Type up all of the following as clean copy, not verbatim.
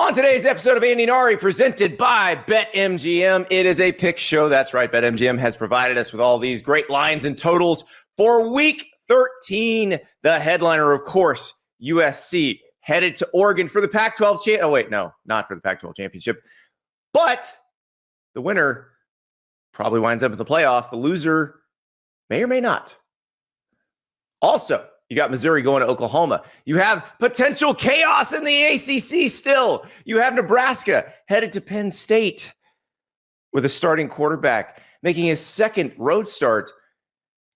On today's episode of Andy Ari, presented by BetMGM, it is a pick show. That's right. BetMGM has provided us with all these great lines and totals for Week 13. The headliner, of course, USC headed to Oregon for the Pac-12 Oh, wait, no, not for the Pac-12 championship. But the winner probably winds up in the playoff. The loser may or may not. Also, you got Missouri going to Oklahoma. You have potential chaos in the ACC still. You have Nebraska headed to Penn State with a starting quarterback making his second road start.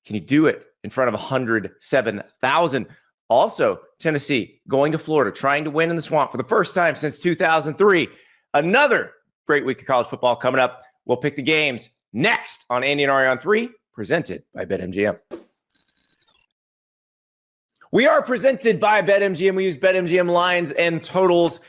Can he do it in front of 107,000? Also, Tennessee going to Florida, trying to win in the swamp for the first time since 2003. Another great week of college football coming up. We'll pick the games next on Andy and Ari on 3, presented by BetMGM. We are presented by BetMGM. We use BetMGM lines and totals.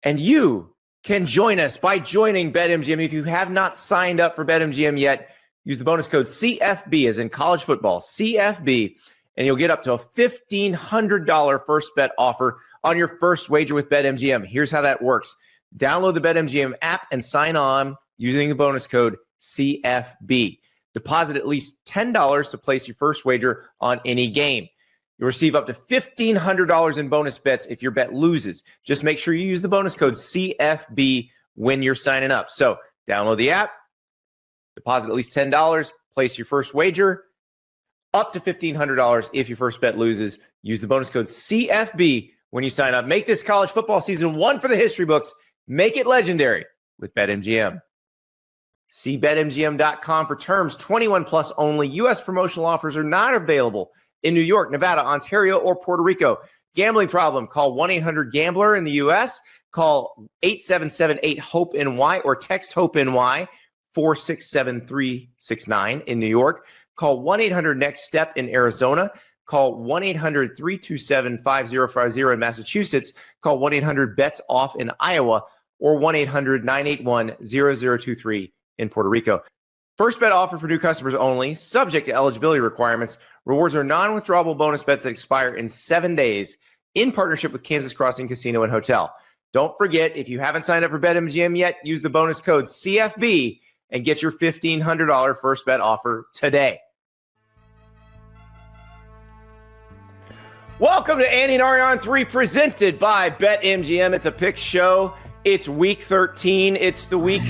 And you can join us by joining BetMGM. If you have not signed up for BetMGM yet, use the bonus code CFB, as in college football, CFB, and you'll get up to a $1,500 first bet offer on your first wager with BetMGM. Here's how that works. Download the BetMGM app and sign on using the bonus code CFB. Deposit at least $10 to place your first wager on any game. You'll receive up to $1,500 in bonus bets if your bet loses. Just make sure you use the bonus code CFB when you're signing up. So download the app, deposit at least $10, place your first wager, up to $1,500 if your first bet loses. Use the bonus code CFB when you sign up. Make this college football season one for the history books. Make it legendary with BetMGM. See BetMGM.com for terms. 21 plus only. U.S. promotional offers are not available in New York, Nevada, Ontario, or Puerto Rico. Gambling problem? Call 1-800-GAMBLER in the U.S. Call 877-8-HOPE-NY or text HOPE-NY 467-369 in New York. Call 1-800-NEXT-STEP in Arizona. Call 1-800-327-5050 in Massachusetts. Call 1-800-BETS-OFF in Iowa or 1-800-981-0023 in Puerto Rico. First bet offer for new customers only, subject to eligibility requirements. Rewards are non-withdrawable bonus bets that expire in 7 days in partnership with Kansas Crossing Casino and Hotel. Don't forget, if you haven't signed up for BetMGM yet, use the bonus code CFB and get your $1,500 first bet offer today. Welcome to Andy and Ari on 3, presented by BetMGM. It's a pick show. It's week 13. It's the week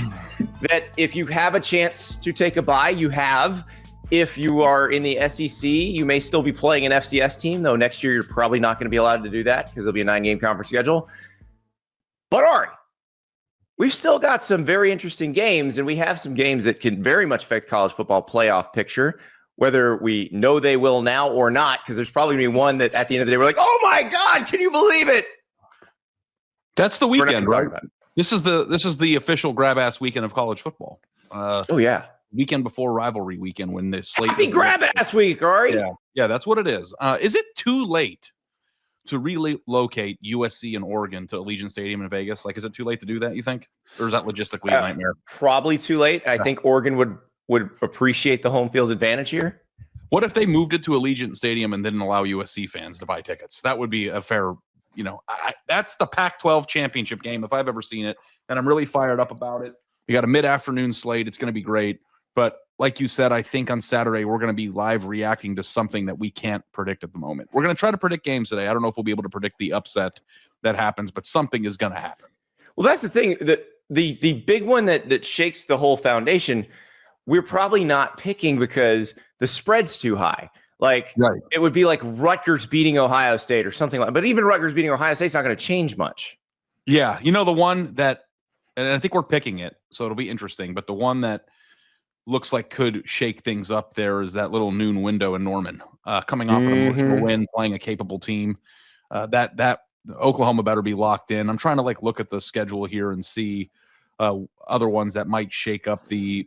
that if you have a chance to take a bye, you have. If you are in the SEC, you may still be playing an FCS team, though next year you're probably not going to be allowed to do that because there'll be a 9-game conference schedule. But Ari, we've still got some very interesting games, and we have some games that can very much affect college football playoff picture, whether we know they will now or not, because there's probably going to be one that at the end of the day we're like, oh my God, can you believe it? That's the weekend, right? This is the official grab-ass weekend of college football. Oh, yeah. Weekend before rivalry weekend when the slate. Happy grab-ass week, Ari. Yeah, that's what it is. Is it too late to relocate USC and Oregon to Allegiant Stadium in Vegas? Like, is it too late to do that, you think? Or is that logistically a nightmare? Probably too late. I think Oregon would appreciate the home field advantage here. What if they moved it to Allegiant Stadium and didn't allow USC fans to buy tickets? That would be a fair... that's the Pac-12 championship game if I've ever seen it, and I'm really fired up about it. We got a mid-afternoon slate. It's going to be great. But like you said, I think on Saturday we're going to be live reacting to something that we can't predict at the moment. We're going to try to predict games today. I don't know if we'll be able to predict the upset that happens, but something is going to happen. Well, that's the thing. The big one that shakes the whole foundation, we're probably not picking because the spread's too high. Like, right. It would be like Rutgers beating Ohio State or something like that. But even Rutgers beating Ohio State's not going to change much. Yeah. The one that, and I think we're picking it, so it'll be interesting, but the one that looks like could shake things up there is that little noon window in Norman. Coming off an emotional win, playing a capable team. That Oklahoma better be locked in. I'm trying to look at the schedule here and see other ones that might shake up the...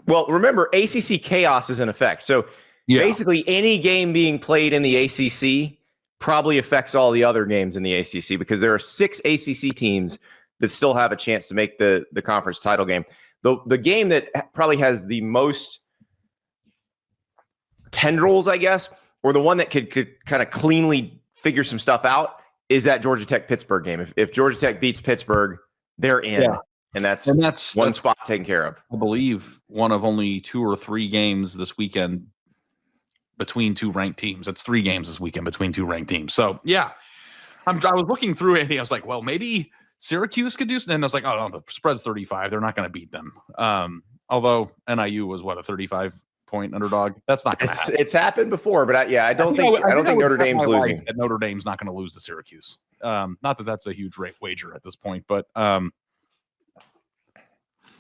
Well, remember, ACC chaos is in effect. So basically any game being played in the ACC probably affects all the other games in the ACC because there are 6 ACC teams that still have a chance to make the conference title game. The game that probably has the most tendrils, I guess, or the one that could kind of cleanly figure some stuff out is that Georgia Tech-Pittsburgh game. If Georgia Tech beats Pittsburgh, they're in. Yeah. And that's one spot taken care of. I believe one of only 2 or 3 games this weekend between 2 ranked teams. It's 3 games this weekend between 2 ranked teams. So, yeah. I was looking through it, and I was like, well, maybe Syracuse could do something. And I was like, oh, no, the spread's 35. They're not going to beat them. Although NIU was, what, a 35-point underdog? That's not going to happen. It's happened before, but I don't think Notre Dame's losing. Notre Dame's not going to lose to Syracuse. Not that that's a huge wager at this point, but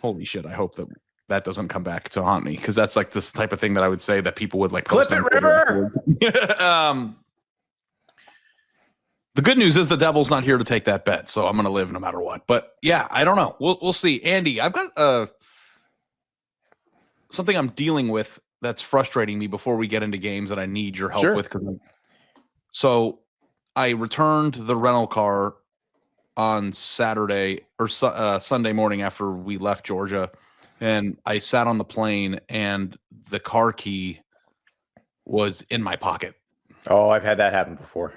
holy shit, I hope that doesn't come back to haunt me, because that's like this type of thing that I would say that people would like. Clip it, River! The good news is the Devil's not here to take that bet, so I'm going to live no matter what. But yeah, I don't know. We'll see. Andy, I've got something I'm dealing with that's frustrating me before we get into games that I need your help with. So I returned the rental car on Saturday or Sunday morning after we left Georgia, and I sat on the plane and the car key was in my pocket. Oh, I've had that happen before.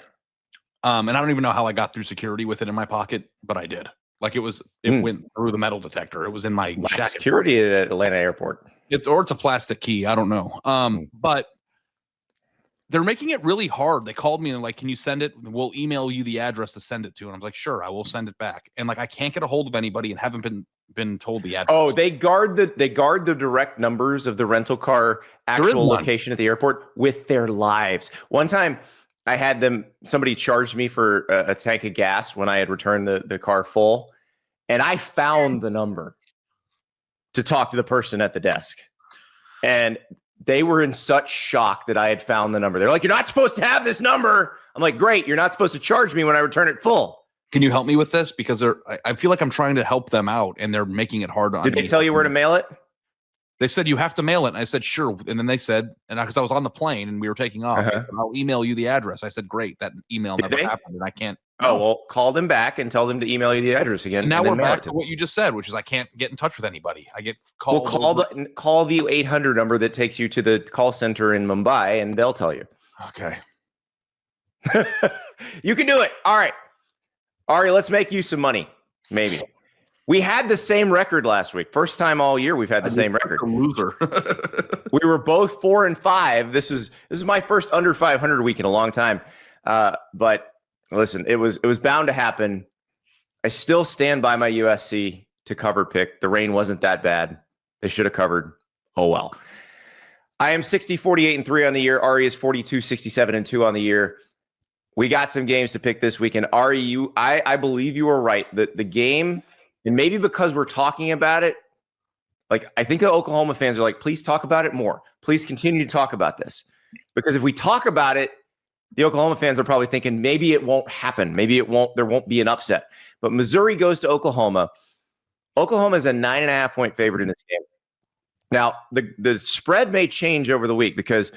And I don't even know how I got through security with it in my pocket, but I did. Like it went through the metal detector. It was in my jacket. Security at Atlanta airport. It's a plastic key. I don't know. But they're making it really hard. They called me and like, can you send it? We'll email you the address to send it to. And I was like, sure, I will send it back. And like, I can't get a hold of anybody and haven't been told the address. Oh, they guard the direct numbers of the rental car actual location at the airport with their lives. One time I had somebody charged me for a tank of gas when I had returned the car full. And I found the number to talk to the person at the desk. And they were in such shock that I had found the number. They're like, you're not supposed to have this number. I'm like, great. You're not supposed to charge me when I return it full. Can you help me with this? Because I feel like I'm trying to help them out and they're making it hard on me. Did they tell you where to mail it? They said, you have to mail it. And I said, sure. And then they said, and because I was on the plane and we were taking off, said, I'll email you the address. I said, great. That email never happened. And I can't. Oh, well, call them back and tell them to email you the address again. And now we're back to what you just said, which is I can't get in touch with anybody. I get called. Well, call the 800 number that takes you to the call center in Mumbai, and they'll tell you. Okay. You can do it. All right. Ari, let's make you some money. Maybe. We had the same record last week. First time all year we've had the same record. A loser. We were both 4-5. This is my first under 500 week in a long time. But listen, it was bound to happen. I still stand by my USC to cover pick. The rain wasn't that bad. They should have covered. Oh well. I am 60-48-3 on the year. Ari is 42-67-2 on the year. We got some games to pick this weekend. Ari, I believe you were right. The game. And maybe because we're talking about it, like I think the Oklahoma fans are like, please talk about it more. Please continue to talk about this. Because if we talk about it, the Oklahoma fans are probably thinking maybe it won't happen. Maybe there won't be an upset. But Missouri goes to Oklahoma. Oklahoma is a 9.5-point favorite in this game. Now, the spread may change over the week because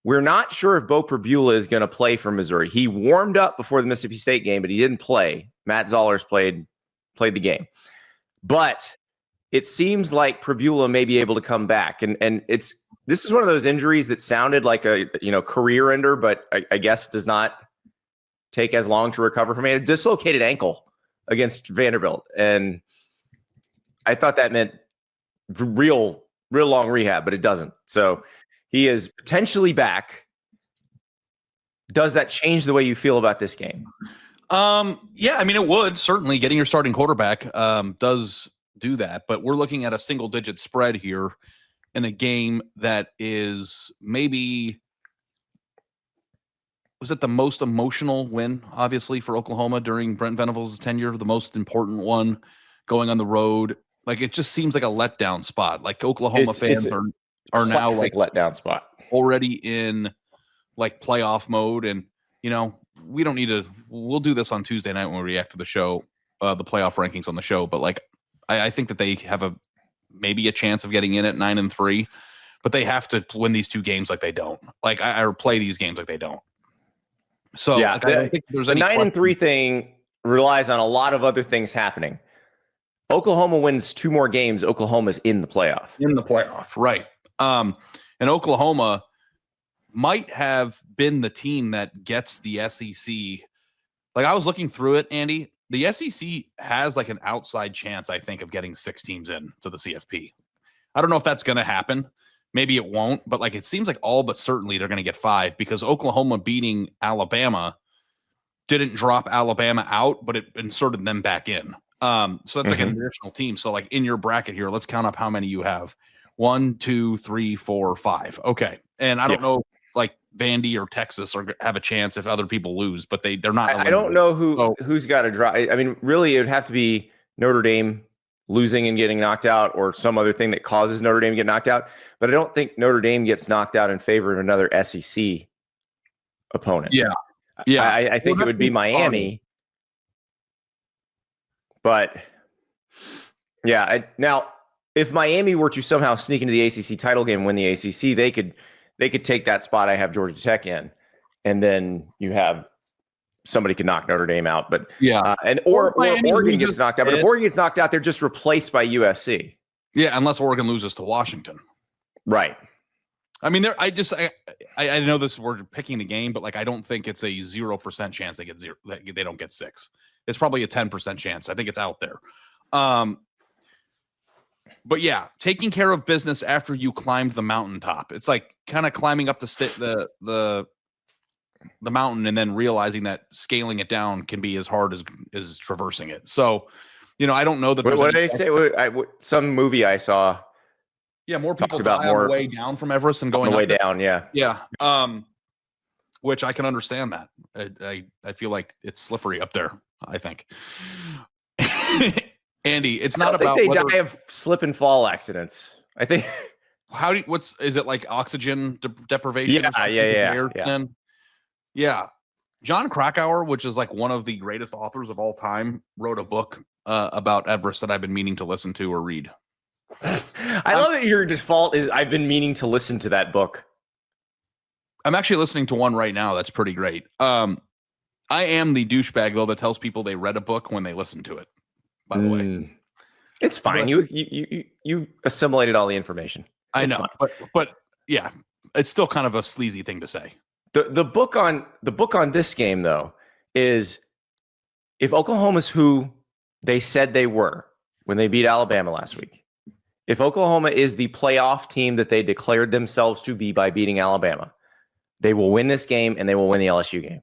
we're not sure if Bo Pribula is going to play for Missouri. He warmed up before the Mississippi State game, but he didn't play. Matt Zollers played the game. But it seems like Pribula may be able to come back. And this is one of those injuries that sounded like a career ender, but I guess does not take as long to recover from it. A dislocated ankle against Vanderbilt. And I thought that meant real long rehab, but it doesn't. So he is potentially back. Does that change the way you feel about this game? Yeah, I mean, it would certainly. Getting your starting quarterback does do that, but we're looking at a single-digit spread here in a game that is maybe, was it the most emotional win, obviously, for Oklahoma during Brent Venables' tenure, the most important one going on the road. Like, it just seems like a letdown spot. Like, Oklahoma fans are now like letdown spot already in like playoff mode, and we don't need to. We'll do this on Tuesday night when we react to the show, the playoff rankings on the show. But like, I think that they have maybe a chance of getting in at 9-3, but they have to win these two games like they don't. Like, or play these games like they don't. So yeah, like, I don't think there's the 9-3 thing relies on a lot of other things happening. Oklahoma wins 2 more games. Oklahoma's in the playoff. In the playoff, right? And Oklahoma might have been the team that gets the SEC Like I was looking through it, Andy. The SEC has like an outside chance, I think, of getting 6 teams in to the CFP. I don't know if that's going to happen. Maybe it won't, but like it seems like all but certainly they're going to get 5 because Oklahoma beating Alabama didn't drop Alabama out, but it inserted them back in. So that's like an additional team. So like in your bracket here, let's count up how many you have. 1, 2, 3, 4, 5. Okay. And I don't know like Vandy or Texas have a chance if other people lose, but they're not. I don't know who's got to drop. I mean, really, it would have to be Notre Dame losing and getting knocked out, or some other thing that causes Notre Dame to get knocked out. But I don't think Notre Dame gets knocked out in favor of another SEC opponent. Yeah. I think it would be Miami. But yeah, now if Miami were to somehow sneak into the ACC title game and win the ACC, they could take that spot I have Georgia Tech in, and then you have somebody could knock Notre Dame out. But or Oregon gets knocked out. But if Oregon gets knocked out, they're just replaced by USC. Yeah, unless Oregon loses to Washington. Right. I mean, I know this we're picking the game, but like I don't think it's a 0% chance they get 0. That they don't get 6. It's probably a 10% chance. I think it's out there. But yeah, taking care of business after you climbed the mountaintop. It's like kind of climbing up the mountain and then realizing that scaling it down can be as hard as traversing it. So, I don't know that. What did they say? Some movie I saw. Yeah, more people die on the way down from Everest than going on the way up down. Yeah. Yeah. Which I can understand that. I feel like it's slippery up there, I think. Andy, it's not about they die of slip and fall accidents. I think. Is it like oxygen deprivation? Yeah. John Krakauer, which is like one of the greatest authors of all time, wrote a book about Everest that I've been meaning to listen to or read. I love that your default is I've been meaning to listen to that book. I'm actually listening to one right now. That's pretty great. I am the douchebag though that tells people they read a book when they listen to it. By the way, it's fine. You assimilated all the information. I know, but yeah, it's still kind of a sleazy thing to say. The book on this game though is if Oklahoma's who they said they were when they beat Alabama last week. If Oklahoma is the playoff team that they declared themselves to be by beating Alabama, they will win this game and they will win the LSU game.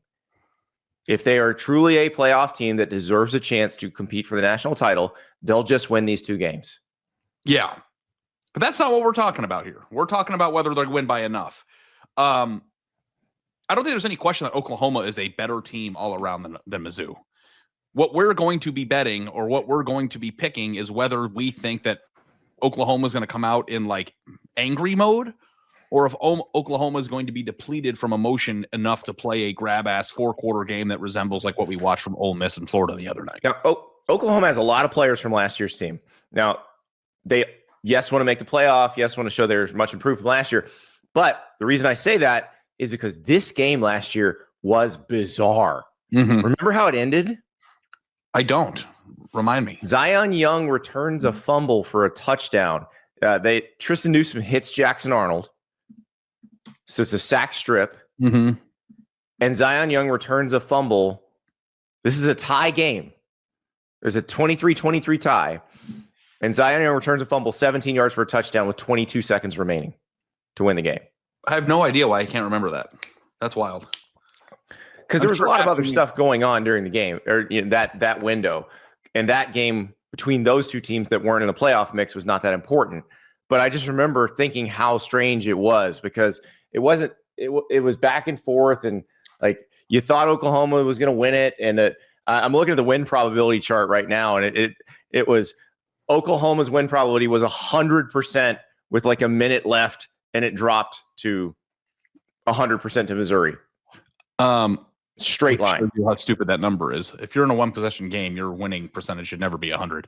If they are truly a playoff team that deserves a chance to compete for the national title, they'll just win these 2 games. Yeah. But that's not what we're talking about here. We're talking about whether they'll win by enough. I don't think there's any question that Oklahoma is a better team all around than Mizzou. What we're going to be betting or what we're going to be picking is whether we think that Oklahoma is going to come out in like angry mode, or if Oklahoma is going to be depleted from emotion enough to play a grab-ass 4-quarter game that resembles like what we watched from Ole Miss and Florida the other night. Now, Oklahoma has a lot of players from last year's team. Now, they, want to make the playoff. Yes, want to show they're much improved from last year. But the reason I say that is because this game last year was bizarre. Mm-hmm. Remember how it ended? I don't. Remind me. Zion Young returns a fumble for a touchdown. Tristan Newsome hits Jackson Arnold. So it's a sack strip. Mm-hmm. And Zion Young returns a fumble. This is a tie game. There's a 23-23 tie. And Zion Young returns a fumble 17 yards for a touchdown with 22 seconds remaining to win the game. I have no idea why I can't remember that. That's wild. Because there was a lot of other stuff going on during the game, or that window. And that game between those 2 teams that weren't in the playoff mix was not that important. But I just remember thinking how strange it was because it wasn't. It was back and forth, and like you thought Oklahoma was going to win it. And I'm looking at the win probability chart right now, and it was Oklahoma's win probability was 100% with like a minute left, and it dropped to 100% to Missouri. Straight line. How stupid that number is. If you're in a 1-possession game, your winning percentage should never be 100.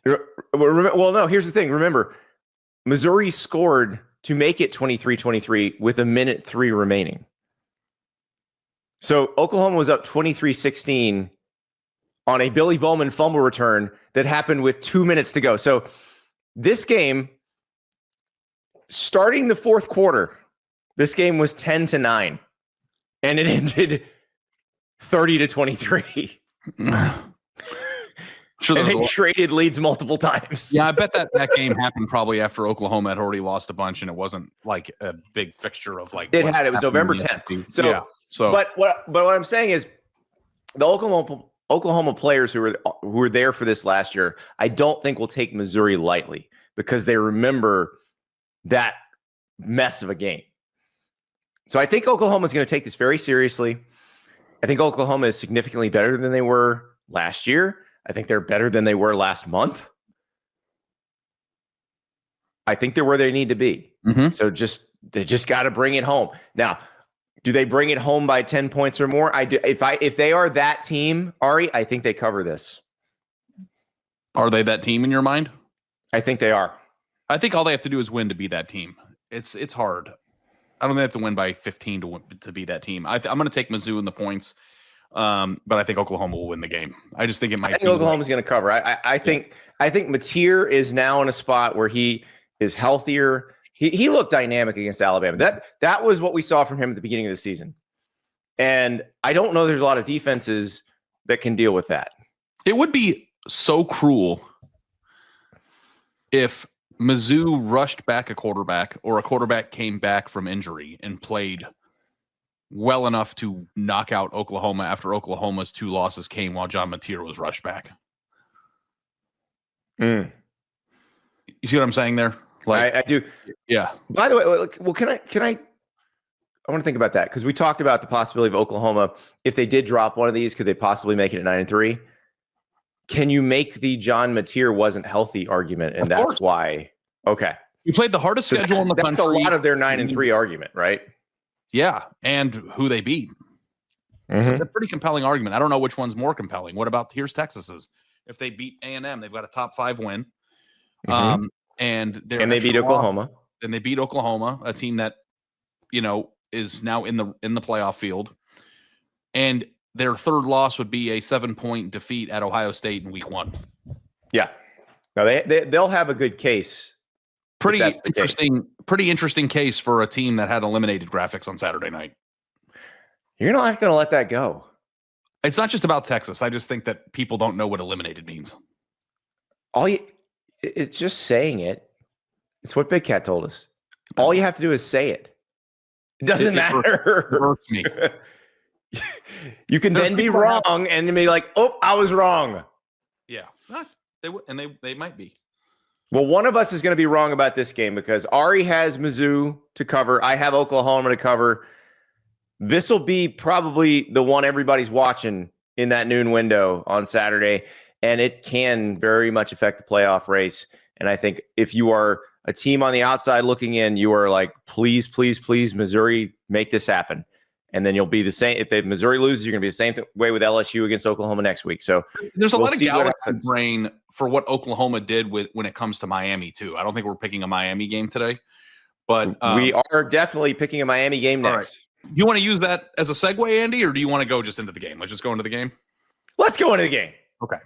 Well, no, here's the thing. Remember, Missouri scored to make it 23-23 with a minute 3 remaining. So Oklahoma was up 23-16 on a Billy Bowman fumble return that happened with 2 minutes to go. So this game, starting the 4th quarter, this game was 10-9, and it ended 30-23. Sure, And they traded leads multiple times. Yeah, I bet that game happened probably after Oklahoma had already lost a bunch, and it wasn't like a big fixture of like it was November 10th. So, yeah. So, but what I'm saying is, the Oklahoma players who were there for this last year, I don't think will take Missouri lightly because they remember that mess of a game. So I think Oklahoma is going to take this very seriously. I think Oklahoma is significantly better than they were last year. I think they're better than they were last month. I think they're where they need to be. Mm-hmm. So they just got to bring it home. Now, do they bring it home by 10 points or more? I do. If they are that team, Ari, I think they cover this. Are they that team in your mind? I think they are. I think all they have to do is win to be that team. It's hard. I don't think they have to win by 15 to be that team. I'm going to take Mizzou in the points. But I think Oklahoma will win the game. I just think it might. I think Oklahoma's going to cover. I think Mateer is now in a spot where he is healthier. He looked dynamic against Alabama. That was what we saw from him at the beginning of the season. And I don't know there's a lot of defenses that can deal with that. It would be so cruel if Mizzou rushed back a quarterback or a quarterback came back from injury and played well enough to knock out Oklahoma after Oklahoma's 2 losses came while John Mateer was rushed back. You see what I'm saying there? Like, I do. Yeah. By the way, well, can I want to think about that because we talked about the possibility of Oklahoma. If they did drop one of these, could they possibly make it at 9-3? Can you make the John Mateer wasn't healthy argument? And that's why. Okay. You played the hardest schedule in the country. That's a lot of their 9-3 argument, right? Yeah, and who they beat. It's a pretty compelling argument. I don't know which one's more compelling. What about here's Texas's? If they beat A&M, they've got a top 5 win. And they beat Oklahoma. And they beat Oklahoma, a team that is now in the playoff field. And their third loss would be a 7-point defeat at Ohio State in week 1. Yeah. No, they'll have a good case. Pretty interesting case for a team that had eliminated graphics on Saturday night. You're not going to let that go. It's not just about Texas. I just think that people don't know what eliminated means. It's just saying it. It's what Big Cat told us. All you have to do is say it. It doesn't matter. It hurts me. You can then be wrong and be like, "Oh, I was wrong." Yeah, they might be. Well, one of us is going to be wrong about this game because Ari has Mizzou to cover. I have Oklahoma to cover. This will be probably the one everybody's watching in that noon window on Saturday, and it can very much affect the playoff race. And I think if you are a team on the outside looking in, you are like, please, please, please, Missouri, make this happen. And then you'll be the same. If Missouri loses, you're going to be the same way with LSU against Oklahoma next week. So there's a lot of galaxy brain for what Oklahoma did when it comes to Miami too. I don't think we're picking a Miami game today, but we are definitely picking a Miami game next. Right. You want to use that as a segue, Andy, or do you want to go just into the game? Let's just go into the game. Let's go into the game. Okay.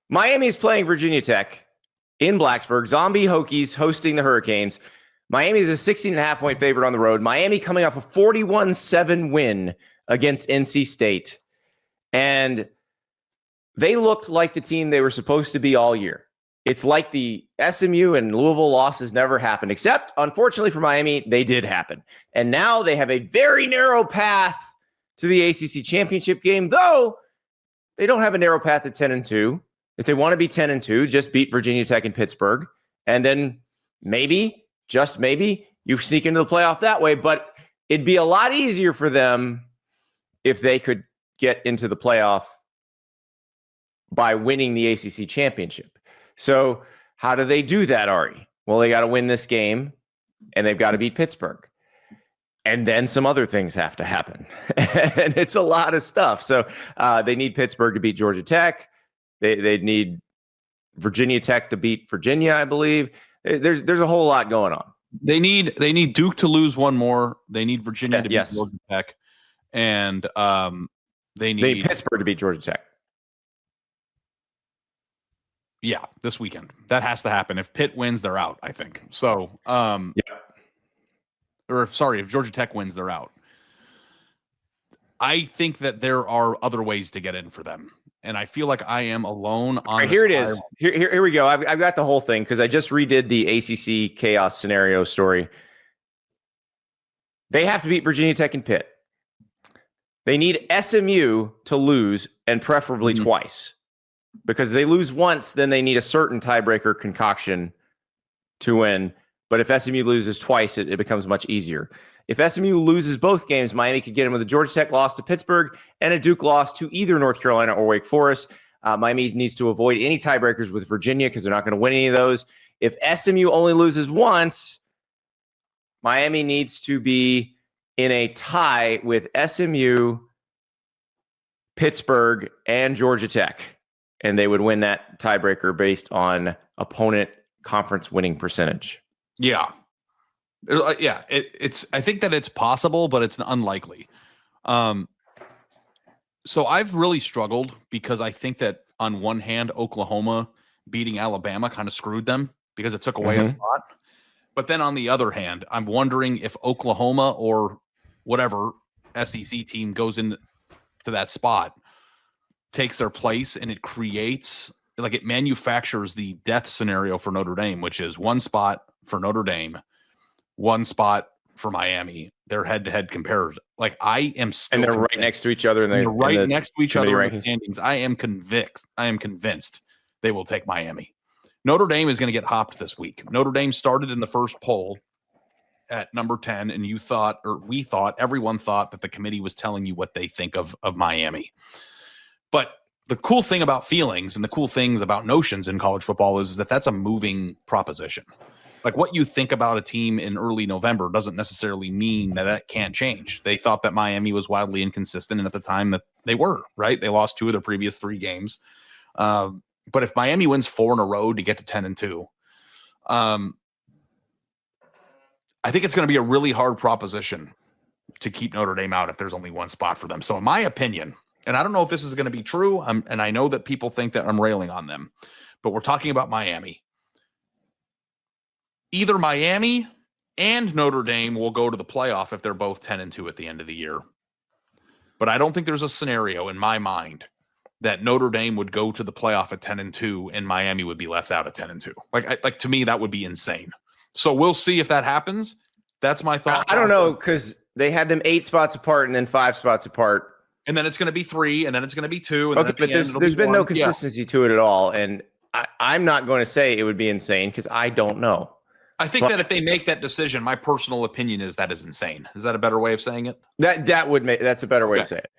Miami is playing Virginia Tech in Blacksburg. Zombie Hokies hosting the Hurricanes. Miami is a 16.5-point favorite on the road. Miami coming off a 41-7 win against NC State. And they looked like the team they were supposed to be all year. It's like the SMU and Louisville losses never happened, except, unfortunately for Miami, they did happen. And now they have a very narrow path to the ACC championship game, though they don't have a narrow path at 10-2. If they want to be 10-2, just beat Virginia Tech and Pittsburgh. And then maybe, just maybe, you sneak into the playoff that way. But it'd be a lot easier for them if they could get into the playoff by winning the ACC championship. So how do they do that, Ari? Well, they got to win this game, and they've got to beat Pittsburgh. And then some other things have to happen. And it's a lot of stuff. So they need Pittsburgh to beat Georgia Tech. They need Virginia Tech to beat Virginia, I believe. There's a whole lot going on. They need Duke to lose one more. They need Virginia to beat Georgia Tech. And they need Pittsburgh to beat Georgia Tech. Yeah, this weekend. That has to happen. If Pitt wins, they're out, I think. So, if Georgia Tech wins, they're out. I think that there are other ways to get in for them. And I feel like I am alone on right, here it is. Here we go. I've got the whole thing because I just redid the ACC chaos scenario story. They have to beat Virginia Tech and Pitt. They need SMU to lose, and preferably twice. Because if they lose once, then they need a certain tiebreaker concoction to win. But if SMU loses twice, it becomes much easier. If SMU loses both games, Miami could get in with a Georgia Tech loss to Pittsburgh and a Duke loss to either North Carolina or Wake Forest. Miami needs to avoid any tiebreakers with Virginia because they're not going to win any of those. If SMU only loses once, Miami needs to be in a tie with SMU, Pittsburgh, and Georgia Tech. And they would win that tiebreaker based on opponent conference winning percentage. Yeah. It's. I think that it's possible, but it's unlikely. So I've really struggled because I think that on one hand, Oklahoma beating Alabama kind of screwed them because it took away a spot. But then on the other hand, I'm wondering if Oklahoma or whatever SEC team goes into that spot takes their place, and it creates, like, it manufactures the death scenario for Notre Dame, which is one spot for Notre Dame, one spot for Miami. They're head-to-head compared. Like, I am still, and they're right next to each other. And they're right next to each other in the standings. I am convinced they will take Miami. Notre Dame is going to get hopped this week. Notre Dame started in the first poll at number 10, and everyone thought that the committee was telling you what they think of Miami. But the cool thing about feelings and the cool things about notions in college football is that that's a moving proposition. Like, what you think about a team in early November doesn't necessarily mean that can't change. They thought that Miami was wildly inconsistent, and at the time that they were, right? They lost 2 of their previous 3 games. But if Miami wins 4 in a row to get to 10-2, I think it's going to be a really hard proposition to keep Notre Dame out if there's only one spot for them. So in my opinion, and I don't know if this is going to be true, and I know that people think that I'm railing on them, but we're talking about Miami. Either Miami and Notre Dame will go to the playoff if they're both 10-2 at the end of the year. But I don't think there's a scenario in my mind that Notre Dame would go to the playoff at 10-2 and Miami would be left out at 10-2. Like to me, that would be insane. So we'll see if that happens. That's my thought. I don't know, because they had them 8 spots apart and then 5 spots apart. And then it's going to be 3, and then it's going to be 2. And okay, but there's been no consistency to it at all. And I'm not going to say it would be insane because I don't know. I think that if they make that decision, my personal opinion is that is insane. Is that a better way of saying it? That's a better way to say it.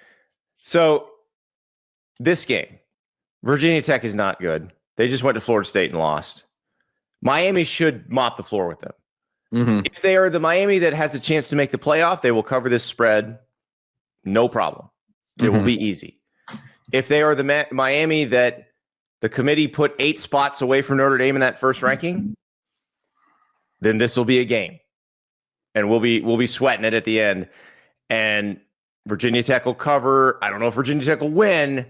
So this game, Virginia Tech is not good. They just went to Florida State and lost. Miami should mop the floor with them. Mm-hmm. If they are the Miami that has a chance to make the playoff, they will cover this spread. No problem. It will be easy. If they are the Miami that the committee put 8 spots away from Notre Dame in that first ranking, then this will be a game, and we'll be sweating it at the end. And Virginia Tech will cover. I don't know if Virginia Tech will win,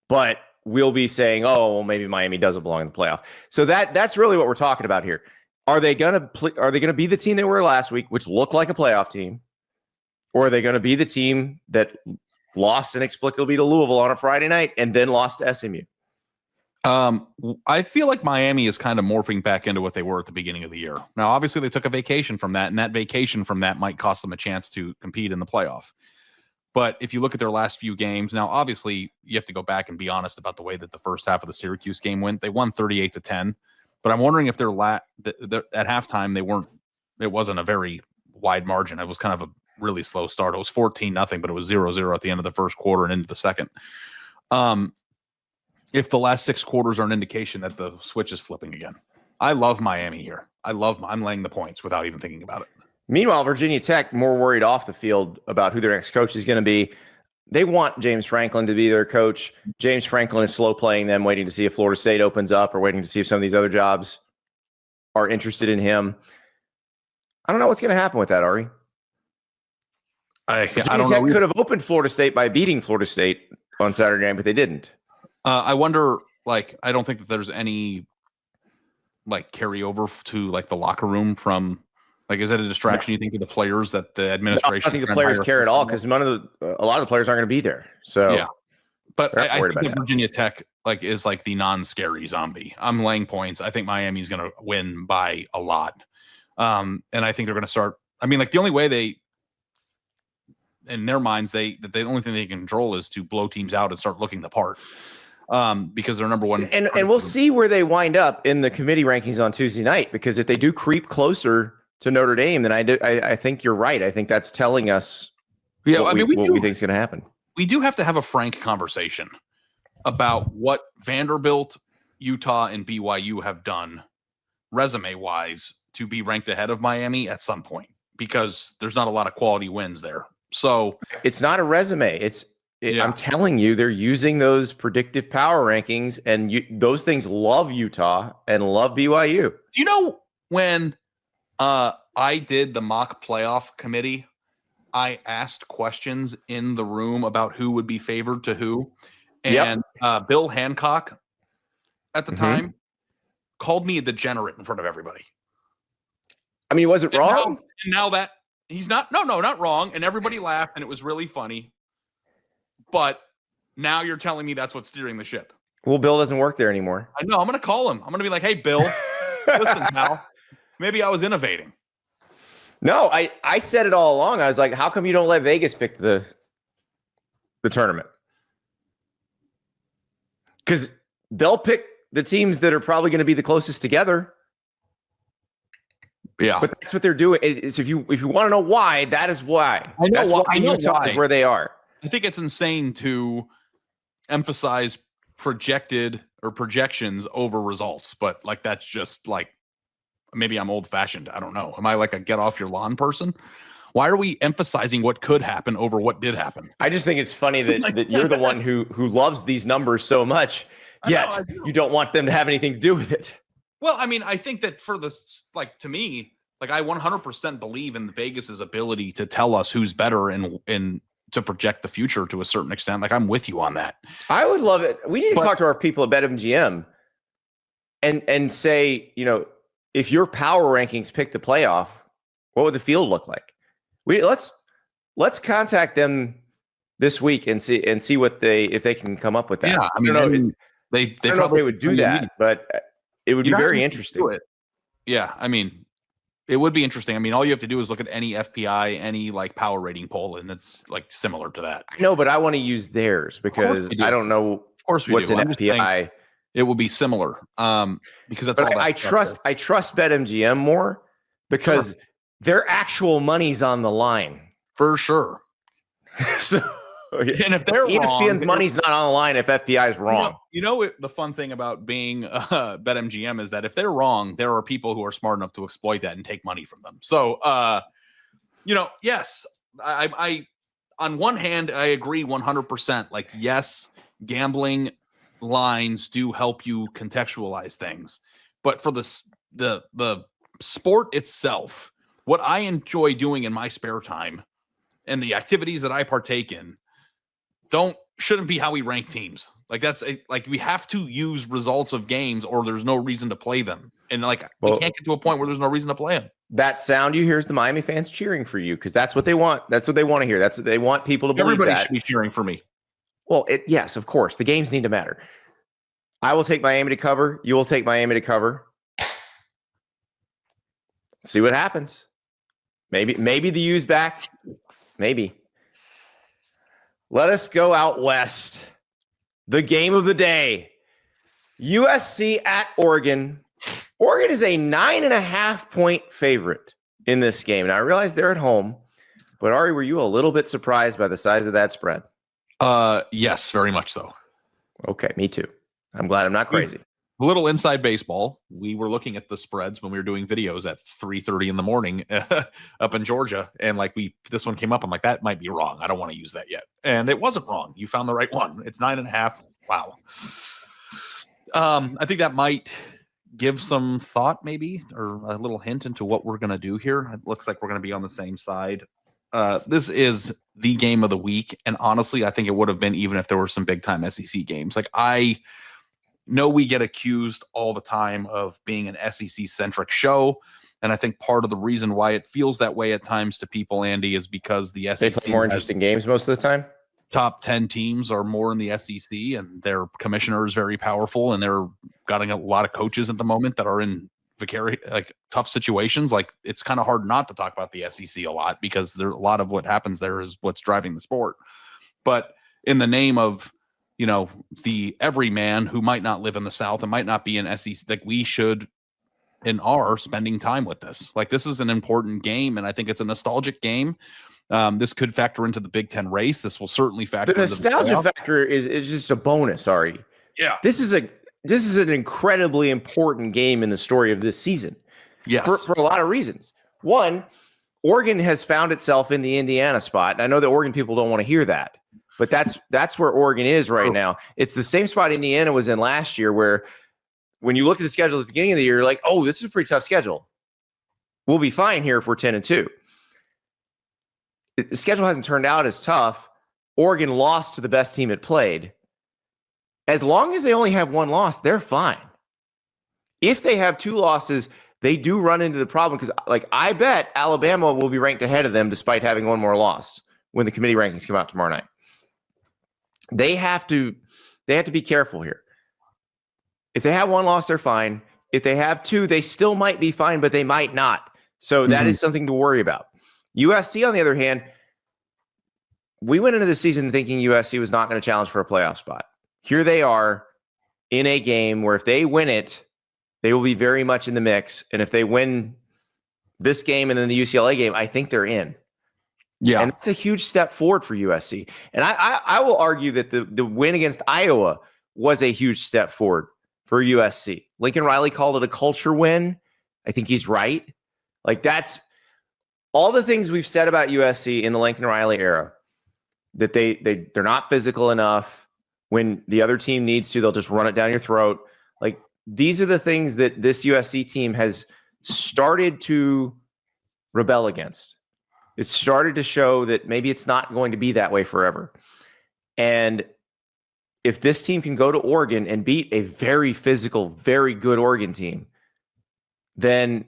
but we'll be saying, "Oh, well, maybe Miami doesn't belong in the playoff." So that's really what we're talking about here. Are they gonna be the team they were last week, which looked like a playoff team, or are they going to be the team that lost inexplicably to Louisville on a Friday night and then lost to SMU? I feel like Miami is kind of morphing back into what they were at the beginning of the year. Now, obviously, they took a vacation from that, and that vacation from that might cost them a chance to compete in the playoff. But if you look at their last few games, now, obviously, you have to go back and be honest about the way that the first half of the Syracuse game went. They won 38-10, but I'm wondering if they're at halftime, it wasn't a very wide margin. It was kind of a really slow start. It was 14-0, but it was 0-0 at the end of the first quarter and into the second. If the last 6 quarters are an indication that the switch is flipping again. I love Miami here. I'm laying the points without even thinking about it. Meanwhile, Virginia Tech, more worried off the field about who their next coach is going to be. They want James Franklin to be their coach. James Franklin is slow playing them, waiting to see if Florida State opens up or waiting to see if some of these other jobs are interested in him. I don't know what's going to happen with that, Ari. I don't know. Could have opened Florida State by beating Florida State on Saturday night, but they didn't. I wonder, I don't think that there's any carryover to the locker room from Like, is that a distraction, you think, to the players that the administration? No, I think the players care at all because a lot of the players aren't going to be there. So yeah, but I think that Virginia Tech is like the non-scary zombie. I'm laying points. I think Miami's going to win by a lot, and I think they're going to start. I mean, like the only way in their minds, the only thing they can control is to blow teams out and start looking the part. Because they're number one. And we'll see where they wind up in the committee rankings on Tuesday night, because if they do creep closer to Notre Dame, then I think you're right. I think that's telling us what we think is going to happen. We do have to have a frank conversation about what Vanderbilt, Utah, and BYU have done resume-wise to be ranked ahead of Miami at some point, because there's not a lot of quality wins there. So it's not a resume. I'm telling you, they're using those predictive power rankings, and those things love Utah and love BYU. Do you know when I did the mock playoff committee, I asked questions in the room about who would be favored to who, and Bill Hancock at the time called me a degenerate in front of everybody. I mean, was it wrong? Now that he's not wrong, and everybody laughed, and it was really funny. But now you're telling me that's what's steering the ship. Well, Bill doesn't work there anymore. I know. I'm going to call him. I'm going to be like, hey, Bill, listen, pal, maybe I was innovating. No, I said it all along. I was like, how come you don't let Vegas pick the tournament? Because they'll pick the teams that are probably going to be the closest together. Yeah. But that's what they're doing. It's if you want to know why, that is why. That's why Utah is where they are. I think it's insane to emphasize projections over results, but like that's just like, maybe I'm old fashioned. I don't know. Am I like a get off your lawn person? Why are we emphasizing what could happen over what did happen? I just think it's funny that you're the one who loves these numbers so much, yet you don't want them to have anything to do with it. Well, I mean, I think that for this, like to me, like I 100% believe in Vegas's ability to tell us who's better and to project the future to a certain extent. Like I'm with you on that. I would love it. We need to talk to our people at BetMGM and say, if your power rankings pick the playoff, what would the field look like? Let's contact them this week and see what if they can come up with that. Yeah, I mean, I don't know if they would do that, but it would be very interesting. Yeah, I mean, it would be interesting. I mean, all you have to do is look at any FPI, any like power rating poll, and it's like similar to that. No, but I want to use theirs because I don't know. Of course, what's an FPI. It will be similar because that's. But I trust BetMGM more because their actual money's on the line for sure. So. And if they're ESPN's wrong, money's not on the line if FPI is wrong. The fun thing about being BetMGM is that if they're wrong, there are people who are smart enough to exploit that and take money from them. So, yes, I on one hand, I agree 100%. Like, yes, gambling lines do help you contextualize things, but for the sport itself, what I enjoy doing in my spare time and the activities that I partake in shouldn't be how we rank teams. Like we have to use results of games or there's no reason to play them. And we can't get to a point where there's no reason to play them. That sound you hear is the Miami fans cheering for you because that's what they want. That's what they want to hear. That's what they want people to believe. Everybody should be cheering for me. Well, yes, of course. The games need to matter. I will take Miami to cover. You will take Miami to cover. See what happens. Maybe the U's back. Maybe. Let us go out west. The game of the day. USC at Oregon. Oregon is a 9.5-point favorite in this game. Now, I realize they're at home, but Ari, were you a little bit surprised by the size of that spread? Yes, very much so. Okay, me too. I'm glad I'm not crazy. A little inside baseball. We were looking at the spreads when we were doing videos at 3:30 in the morning up in Georgia. And this one came up. I'm like, that might be wrong. I don't want to use that yet. And it wasn't wrong. You found the right one. It's 9.5. Wow. I think that might give some thought maybe, or a little hint into what we're going to do here. It looks like we're going to be on the same side. This is the game of the week. And honestly, I think it would have been even if there were some big time SEC games. know we get accused all the time of being an SEC-centric show, and I think part of the reason why it feels that way at times to people, Andy, is because the SEC They play more interesting games most of the time. Top 10 teams are more in the SEC, and their commissioner is very powerful, and they're getting a lot of coaches at the moment that are in tough situations. Like, it's kind of hard not to talk about the SEC a lot because there a lot of what happens there is what's driving the sport. But in the name of, the everyman who might not live in the South and might not be in SEC, like, we should and are spending time with this. Like, this is an important game, and I think it's a nostalgic game. This could factor into the Big Ten race. This will certainly factor. The nostalgia factor is just a bonus, Ari. Yeah, this is an incredibly important game in the story of this season. Yes, for a lot of reasons. One, Oregon has found itself in the Indiana spot, and I know that Oregon people don't want to hear that, but that's where Oregon is right now. It's the same spot Indiana was in last year, where when you look at the schedule at the beginning of the year, you're like, oh, this is a pretty tough schedule. We'll be fine here if we're 10-2. The schedule hasn't turned out as tough. Oregon lost to the best team it played. As long as they only have one loss, they're fine. If they have two losses, they do run into the problem because, I bet Alabama will be ranked ahead of them despite having one more loss when the committee rankings come out tomorrow night. They have to be careful here. If they have one loss, they're fine. If they have two, they still might be fine, but they might not. So that is something to worry about. USC, on the other hand, we went into the season thinking USC was not going to challenge for a playoff spot. Here they are in a game where if they win it, they will be very much in the mix. And if they win this game and then the UCLA game, I think they're in. Yeah. And it's a huge step forward for USC. And I will argue that the win against Iowa was a huge step forward for USC. Lincoln Riley called it a culture win. I think he's right. That's all the things we've said about USC in the Lincoln Riley era, that they're not physical enough. When the other team needs to, they'll just run it down your throat. These are the things that this USC team has started to rebel against. It's started to show that maybe it's not going to be that way forever. And if this team can go to Oregon and beat a very physical, very good Oregon team, then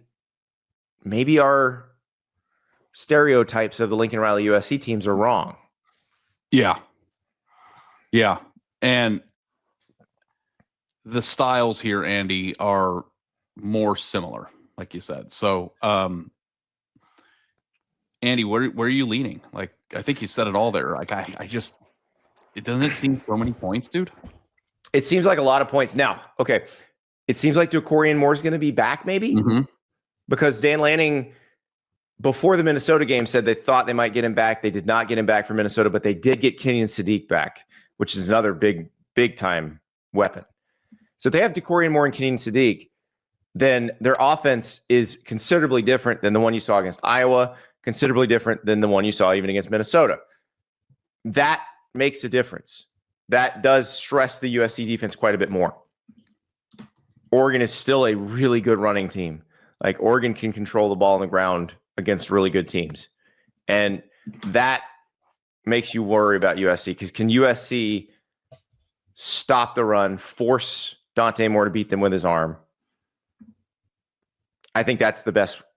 maybe our stereotypes of the Lincoln Riley USC teams are wrong. Yeah. Yeah. And the styles here, Andy, are more similar, like you said. So, Andy, where are you leaning? I think you said it all there. It doesn't seem so many points, dude. It seems like a lot of points. Now, okay. It seems like DeCorian Moore is going to be back, maybe, because Dan Lanning, before the Minnesota game, said they thought they might get him back. They did not get him back for Minnesota, but they did get Kenyon Sadiq back, which is another big time weapon. So if they have DeCorian Moore and Kenyon Sadiq, then their offense is considerably different than the one you saw against Iowa, considerably different than the one you saw even against Minnesota. That makes a difference. That does stress the USC defense quite a bit more. Oregon is still a really good running team. Oregon can control the ball on the ground against really good teams. And that makes you worry about USC, because can USC stop the run, force Dante Moore to beat them with his arm? I think that's the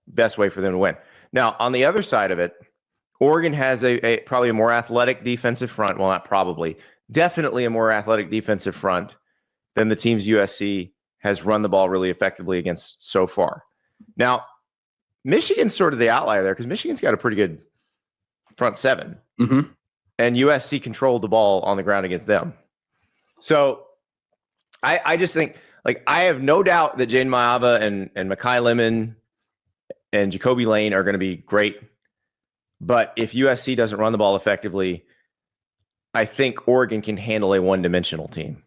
best way for them to win. Now, on the other side of it, Oregon has a probably a more athletic defensive front. Well, not probably, definitely a more athletic defensive front than the teams USC has run the ball really effectively against so far. Now, Michigan's sort of the outlier there, because Michigan's got a pretty good front seven. And USC controlled the ball on the ground against them. So I just think, I have no doubt that Jaden Maava and Mekhi Lemon and Jacoby Lane are going to be great. But if USC doesn't run the ball effectively, I think Oregon can handle a one-dimensional team.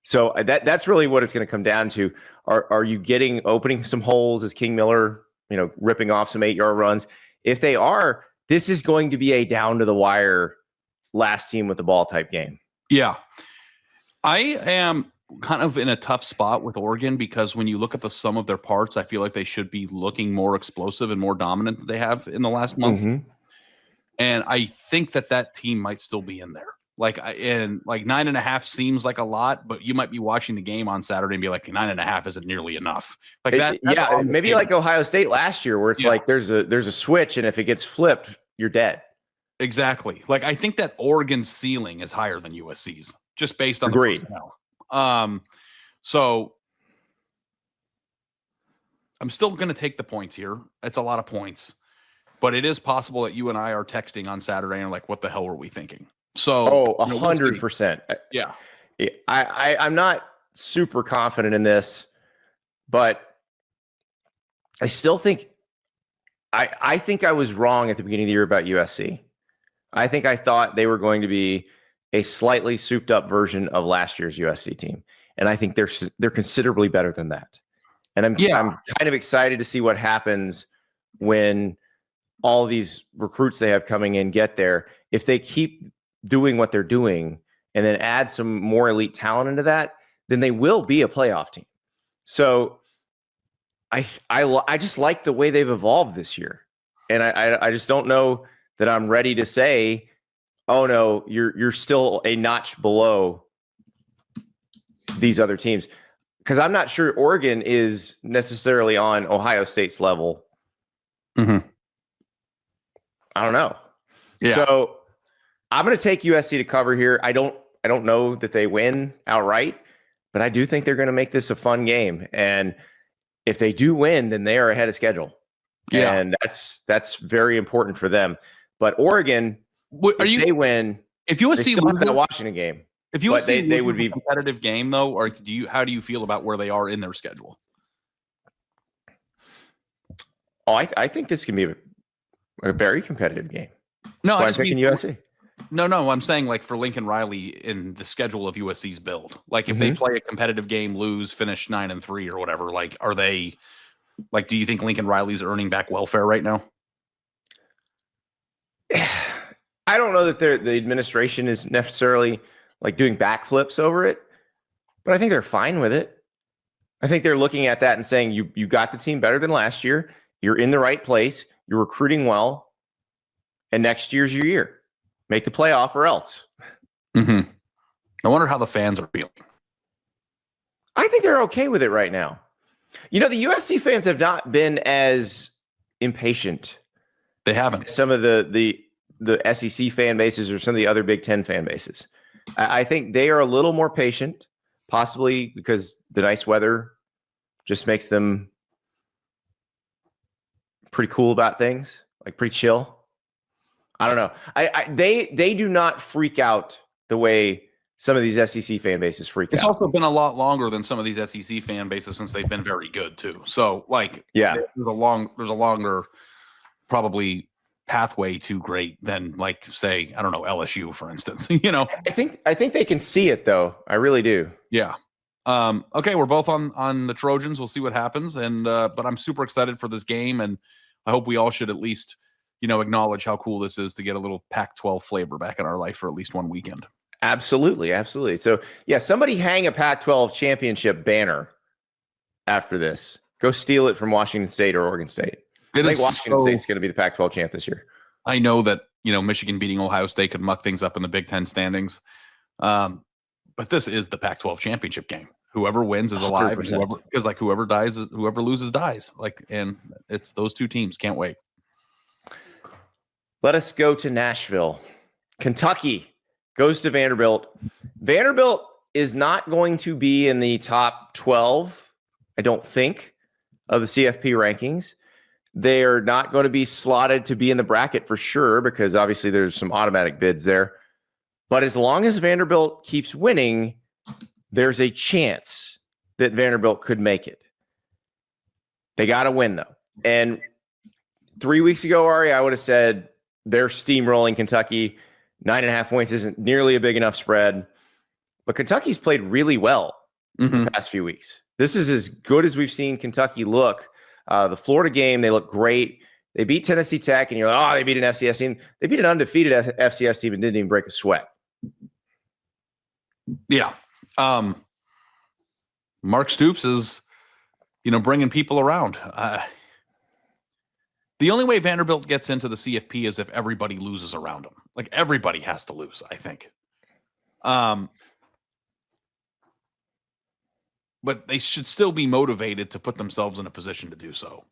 So that's really what it's going to come down to. Are you opening some holes? Is King Miller, ripping off some 8-yard runs? If they are, this is going to be a down-to-the-wire last team with the ball type game. Yeah. I am kind of in a tough spot with Oregon, because when you look at the sum of their parts, I feel like they should be looking more explosive and more dominant than they have in the last month. And I think that team might still be in there. And like 9.5 seems like a lot, but you might be watching the game on Saturday and be like 9.5 isn't nearly enough. Like that. Yeah, maybe like Ohio State last year, where it's like there's a switch, and if it gets flipped, you're dead. Exactly. Like I think that Oregon's ceiling is higher than USC's, just based on Agreed. the personnel. So I'm still going to take the points here. It's a lot of points, but it is possible that you and I are texting on Saturday and like, what the hell were we thinking? So 100%. Yeah. I'm not super confident in this, but I still think I think I was wrong at the beginning of the year about USC. I think I thought they were going to be a slightly souped up version of last year's USC team. And I think they're considerably better than that. And I'm kind of excited to see what happens when all these recruits they have coming in get there. If they keep doing what they're doing and then add some more elite talent into that, then they will be a playoff team. So I just like the way they've evolved this year. And I just don't know that I'm ready to say, oh no, you're still a notch below these other teams. Because I'm not sure Oregon is necessarily on Ohio State's level. Mm-hmm. I don't know. Yeah. So I'm going to take USC to cover here. I don't know that they win outright, but I do think they're going to make this a fun game. And if they do win, then they are ahead of schedule. Yeah. And that's very important for them. But Oregon, they win, if USC they still have that Washington game. If USC they would be a competitive game though, or how do you feel about where they are in their schedule? Oh, I think this can be a very competitive game. No, I'm picking USC. No, I'm saying like for Lincoln Riley in the schedule of USC's build. Like if they play a competitive game, lose, finish 9-3 or whatever, like are they like, do you think Lincoln Riley's earning back welfare right now? I don't know that the administration is necessarily like doing backflips over it, but I think they're fine with it. I think they're looking at that and saying, you got the team better than last year. You're in the right place. You're recruiting well. And next year's your year. Make the playoff or else. Mm-hmm. I wonder how the fans are feeling. I think they're okay with it right now. You know, the USC fans have not been as impatient. They haven't. Some of the SEC fan bases or some of the other Big Ten fan bases. I think they are a little more patient, possibly because the nice weather just makes them pretty cool about things, like pretty chill. I don't know. They do not freak out the way some of these SEC fan bases freak out. It's also been a lot longer than some of these SEC fan bases since they've been very good too. So like, there's a longer probably pathway to great than like say, I don't know, LSU for instance. You know, I think they can see it though. I really do. Yeah. Okay, we're both on the Trojans. We'll see what happens. And but I'm super excited for this game, and I hope we all should at least, acknowledge how cool this is to get a little Pac-12 flavor back in our life for at least one weekend. Absolutely. So yeah, somebody hang a Pac-12 championship banner after this. Go steal it from Washington State or Oregon State. I think Washington State's going to be the Pac-12 champ this year. I know that, Michigan beating Ohio State could muck things up in the Big Ten standings. But this is the Pac-12 championship game. Whoever wins is alive. Whoever dies, whoever loses dies. And it's those two teams. Can't wait. Let us go to Nashville. Kentucky goes to Vanderbilt. Vanderbilt is not going to be in the top 12, I don't think, of the CFP rankings. They are not going to be slotted to be in the bracket for sure, because obviously there's some automatic bids there. But as long as Vanderbilt keeps winning, there's a chance that Vanderbilt could make it. They got to win, though. And 3 weeks ago, Ari, I would have said they're steamrolling Kentucky. 9.5 points isn't nearly a big enough spread. But Kentucky's played really well the past few weeks. This is as good as we've seen Kentucky look. The Florida game, they look great. They beat Tennessee Tech, and you're like, they beat an FCS team. They beat an undefeated FCS team and didn't even break a sweat. Yeah. Mark Stoops is, bringing people around. The only way Vanderbilt gets into the CFP is if everybody loses around them. Like everybody has to lose, I think. But they should still be motivated to put themselves in a position to do so.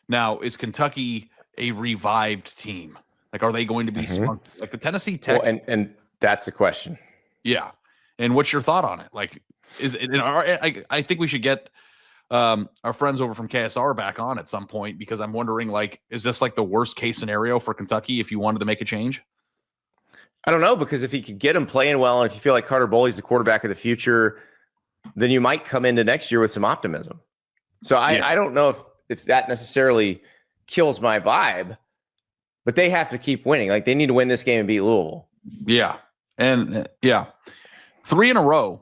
Now, is Kentucky a revived team? Like, are they going to be smart? Like the Tennessee Tech? Well, and that's the question. Yeah. And what's your thought on it? Like, is it? I think we should get our friends over from KSR back on at some point, because I'm wondering, like, is this like the worst case scenario for Kentucky if you wanted to make a change? I don't know, because if you could get him playing well, and if you feel like Carter Boley's the quarterback of the future, then you might come into next year with some optimism. So I don't know if that necessarily kills my vibe, but they have to keep winning. Like, they need to win this game and beat Louisville. Yeah. And 3 in a row,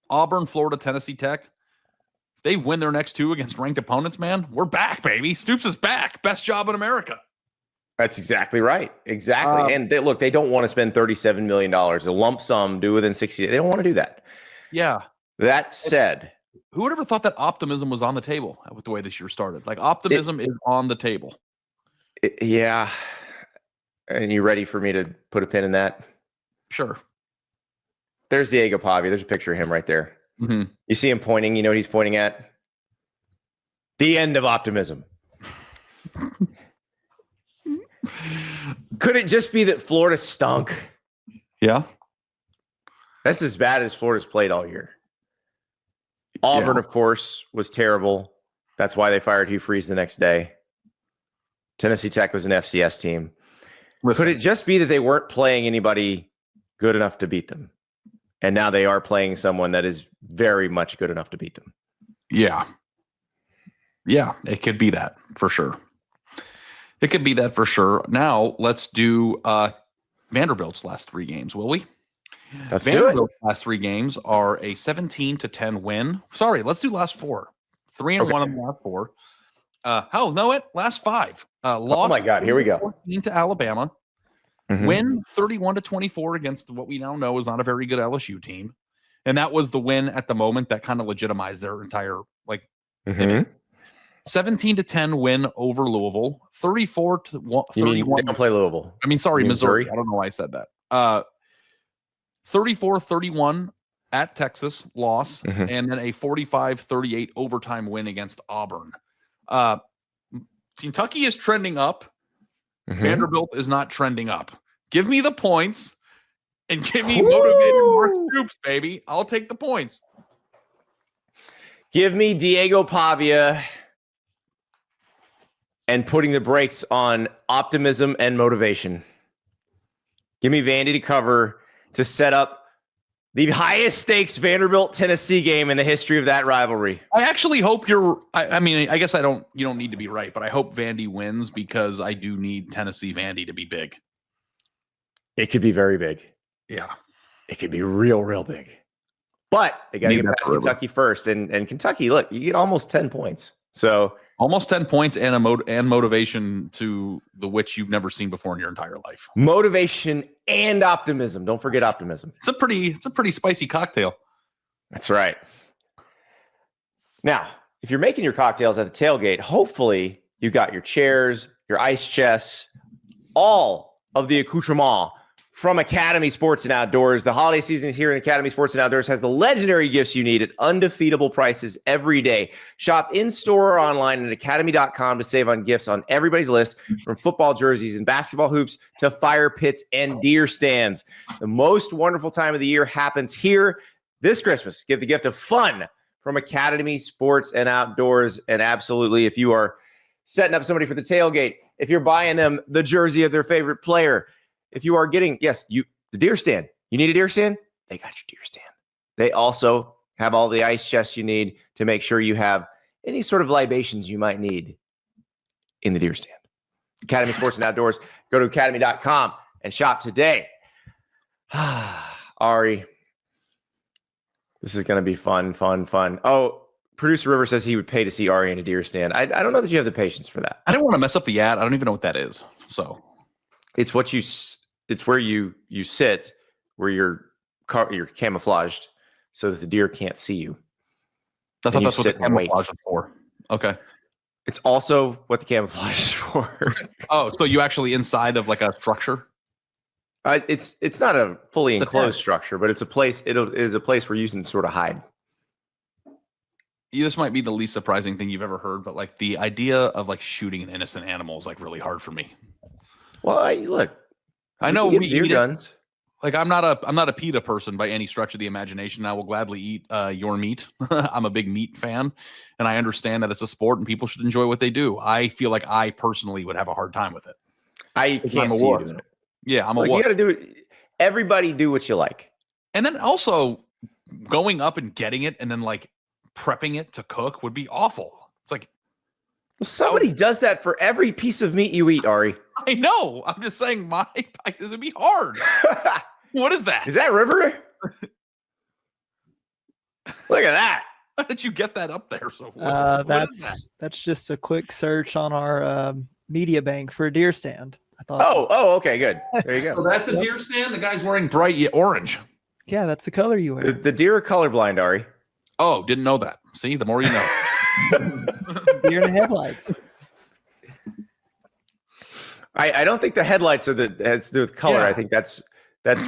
Auburn, Florida, Tennessee Tech. If they win their next 2 against ranked opponents, man, we're back, baby. Stoops is back. Best job in America. That's exactly right. Exactly. And they don't want to spend $37 million, a lump sum due within 60 days. They don't want to do that. Yeah. That said, who would ever thought that optimism was on the table with the way this year started? Like, optimism is on the table. Yeah. And you ready for me to put a pin in that? Sure. There's Diego Pavia. There's a picture of him right there. Mm-hmm. You see him pointing. You know what he's pointing at? The end of optimism. Could it just be that Florida stunk? Yeah. That's as bad as Florida's played all year. Auburn, of course, was terrible. That's why they fired Hugh Freeze the next day. Tennessee Tech was an FCS team. Could it just be that they weren't playing anybody good enough to beat them? And now they are playing someone that is very much good enough to beat them. Yeah. Yeah, it could be that for sure. It could be that for sure. Now let's do Vanderbilt's last 3 games, will we? Vanderbilt's last 3 games are a 17-10 win. Sorry, let's do last 4. 3-1 in the last 4. Last 5. Lost. Oh my God, here we go. 14 to Alabama. Mm-hmm. Win 31-24 against what we now know is not a very good LSU team. And that was the win at the moment that kind of legitimized their entire 17-10 win over Louisville. 34-31. They don't play Louisville. I mean, sorry, Missouri. I don't know why I said that. 34-31 at Texas, loss, and then a 45-38 overtime win against Auburn. Kentucky is trending up. Vanderbilt is not trending up. Give me the points and give me motivated Mark Stoops, baby. I'll take the points. Give me Diego Pavia and putting the brakes on optimism and motivation. Give me Vandy to cover to set up the highest stakes Vanderbilt Tennessee game in the history of that rivalry. I actually hope you're. I mean, I guess you don't need to be right, but I hope Vandy wins because I do need Tennessee Vandy to be big. It could be very big. Yeah, it could be real big. But they got to get past Kentucky first, and Kentucky. Look, you get almost 10 points. So almost 10 points and motivation to the which you've never seen before in your entire life. Motivation and optimism. Don't forget optimism. It's a pretty spicy cocktail. That's right. Now, if you're making your cocktails at the tailgate, hopefully you got your chairs, your ice chests, all of the accoutrement from Academy Sports and Outdoors. The holiday season is here, and Academy Sports and Outdoors has the legendary gifts you need at undefeatable prices every day. Shop in-store or online at academy.com to save on gifts on everybody's list, from football jerseys and basketball hoops to fire pits and deer stands. The most wonderful time of the year happens here this Christmas. Give the gift of fun from Academy Sports and Outdoors. And absolutely, if you are setting up somebody for the tailgate, if you're buying them the jersey of their favorite player, if you are getting, the deer stand, you need a deer stand? They got your deer stand. They also have all the ice chests you need to make sure you have any sort of libations you might need in the deer stand. Academy Sports and Outdoors. Go to academy.com and shop today. Ari, this is going to be fun. Oh, producer River says he would pay to see Ari in a deer stand. I don't know that you have the patience for that. I don't want to mess up the ad. I don't even know what that is. So it's where you sit, where you're camouflaged so that the deer can't see you. I thought that's what the camouflage is for. Okay. It's also what the camouflage is for. Oh, so you actually inside of like a structure? It's not a fully It's a enclosed tent. structure, but it's a place. It is a place where you can sort of hide. This might be the least surprising thing you've ever heard, but like the idea of like shooting an innocent animal is like really hard for me. Well, look, I know we deer eat guns. it. Like I'm not a PETA person by any stretch of the imagination. I will gladly eat your meat. I'm a big meat fan, and I understand that it's a sport and people should enjoy what they do. I feel like I personally would have a hard time with it. I can't see you doing it. Yeah, I'm a wuss. You got to do it. Everybody do what you like. And then also going up and getting it and then like prepping it to cook would be awful. It's like somebody does that for every piece of meat you eat, Ari. I know. I'm just saying this would be hard. What is that? Is that river? Look at that. How did you get that up there? So that's just a quick search on our media bank for a deer stand. I thought. Oh, okay, good. There you go. So that's a deer stand. The guy's wearing bright orange. Yeah, that's the color you wear. The deer are colorblind, Ari. Oh, didn't know that. See, the more you know. Deer in the headlights. I don't think the headlights has to do with color. Yeah. I think that's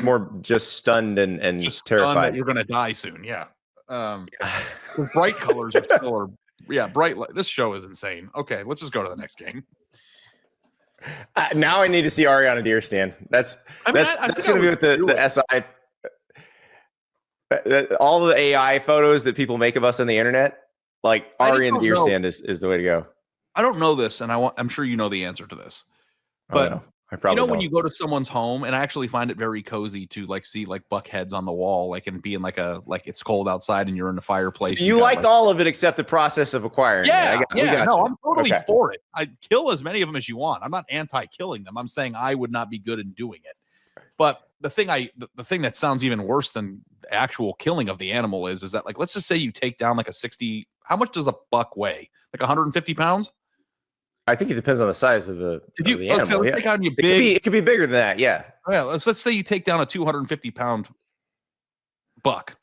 more just stunned and Just terrified. stunned that you're gonna die soon. Yeah. Bright colors are still bright. This show is insane. Okay, let's just go to the next game. Now I need to see Ari on a deer stand. That's going to be with the SI. All the AI photos that people make of us on the internet, like Ari in the deer stand is the way to go. I don't know this, and I'm sure you know the answer to this. But I probably when you go to someone's home, and I actually find it very cozy to like see like buck heads on the wall, like and being like it's cold outside and you're in the fireplace. So you like all of it except the process of acquiring. I'm totally for it. I'd kill as many of them as you want. I'm not anti-killing them. I'm saying I would not be good in doing it. But the thing that sounds even worse than the actual killing of the animal is that like let's just say you take down like a 60. How much does a buck weigh? Like 150 pounds? I think it depends on the size of the animal. So take on you it could be bigger than that. Yeah. Oh, yeah. Let's say you take down a 250-pound buck.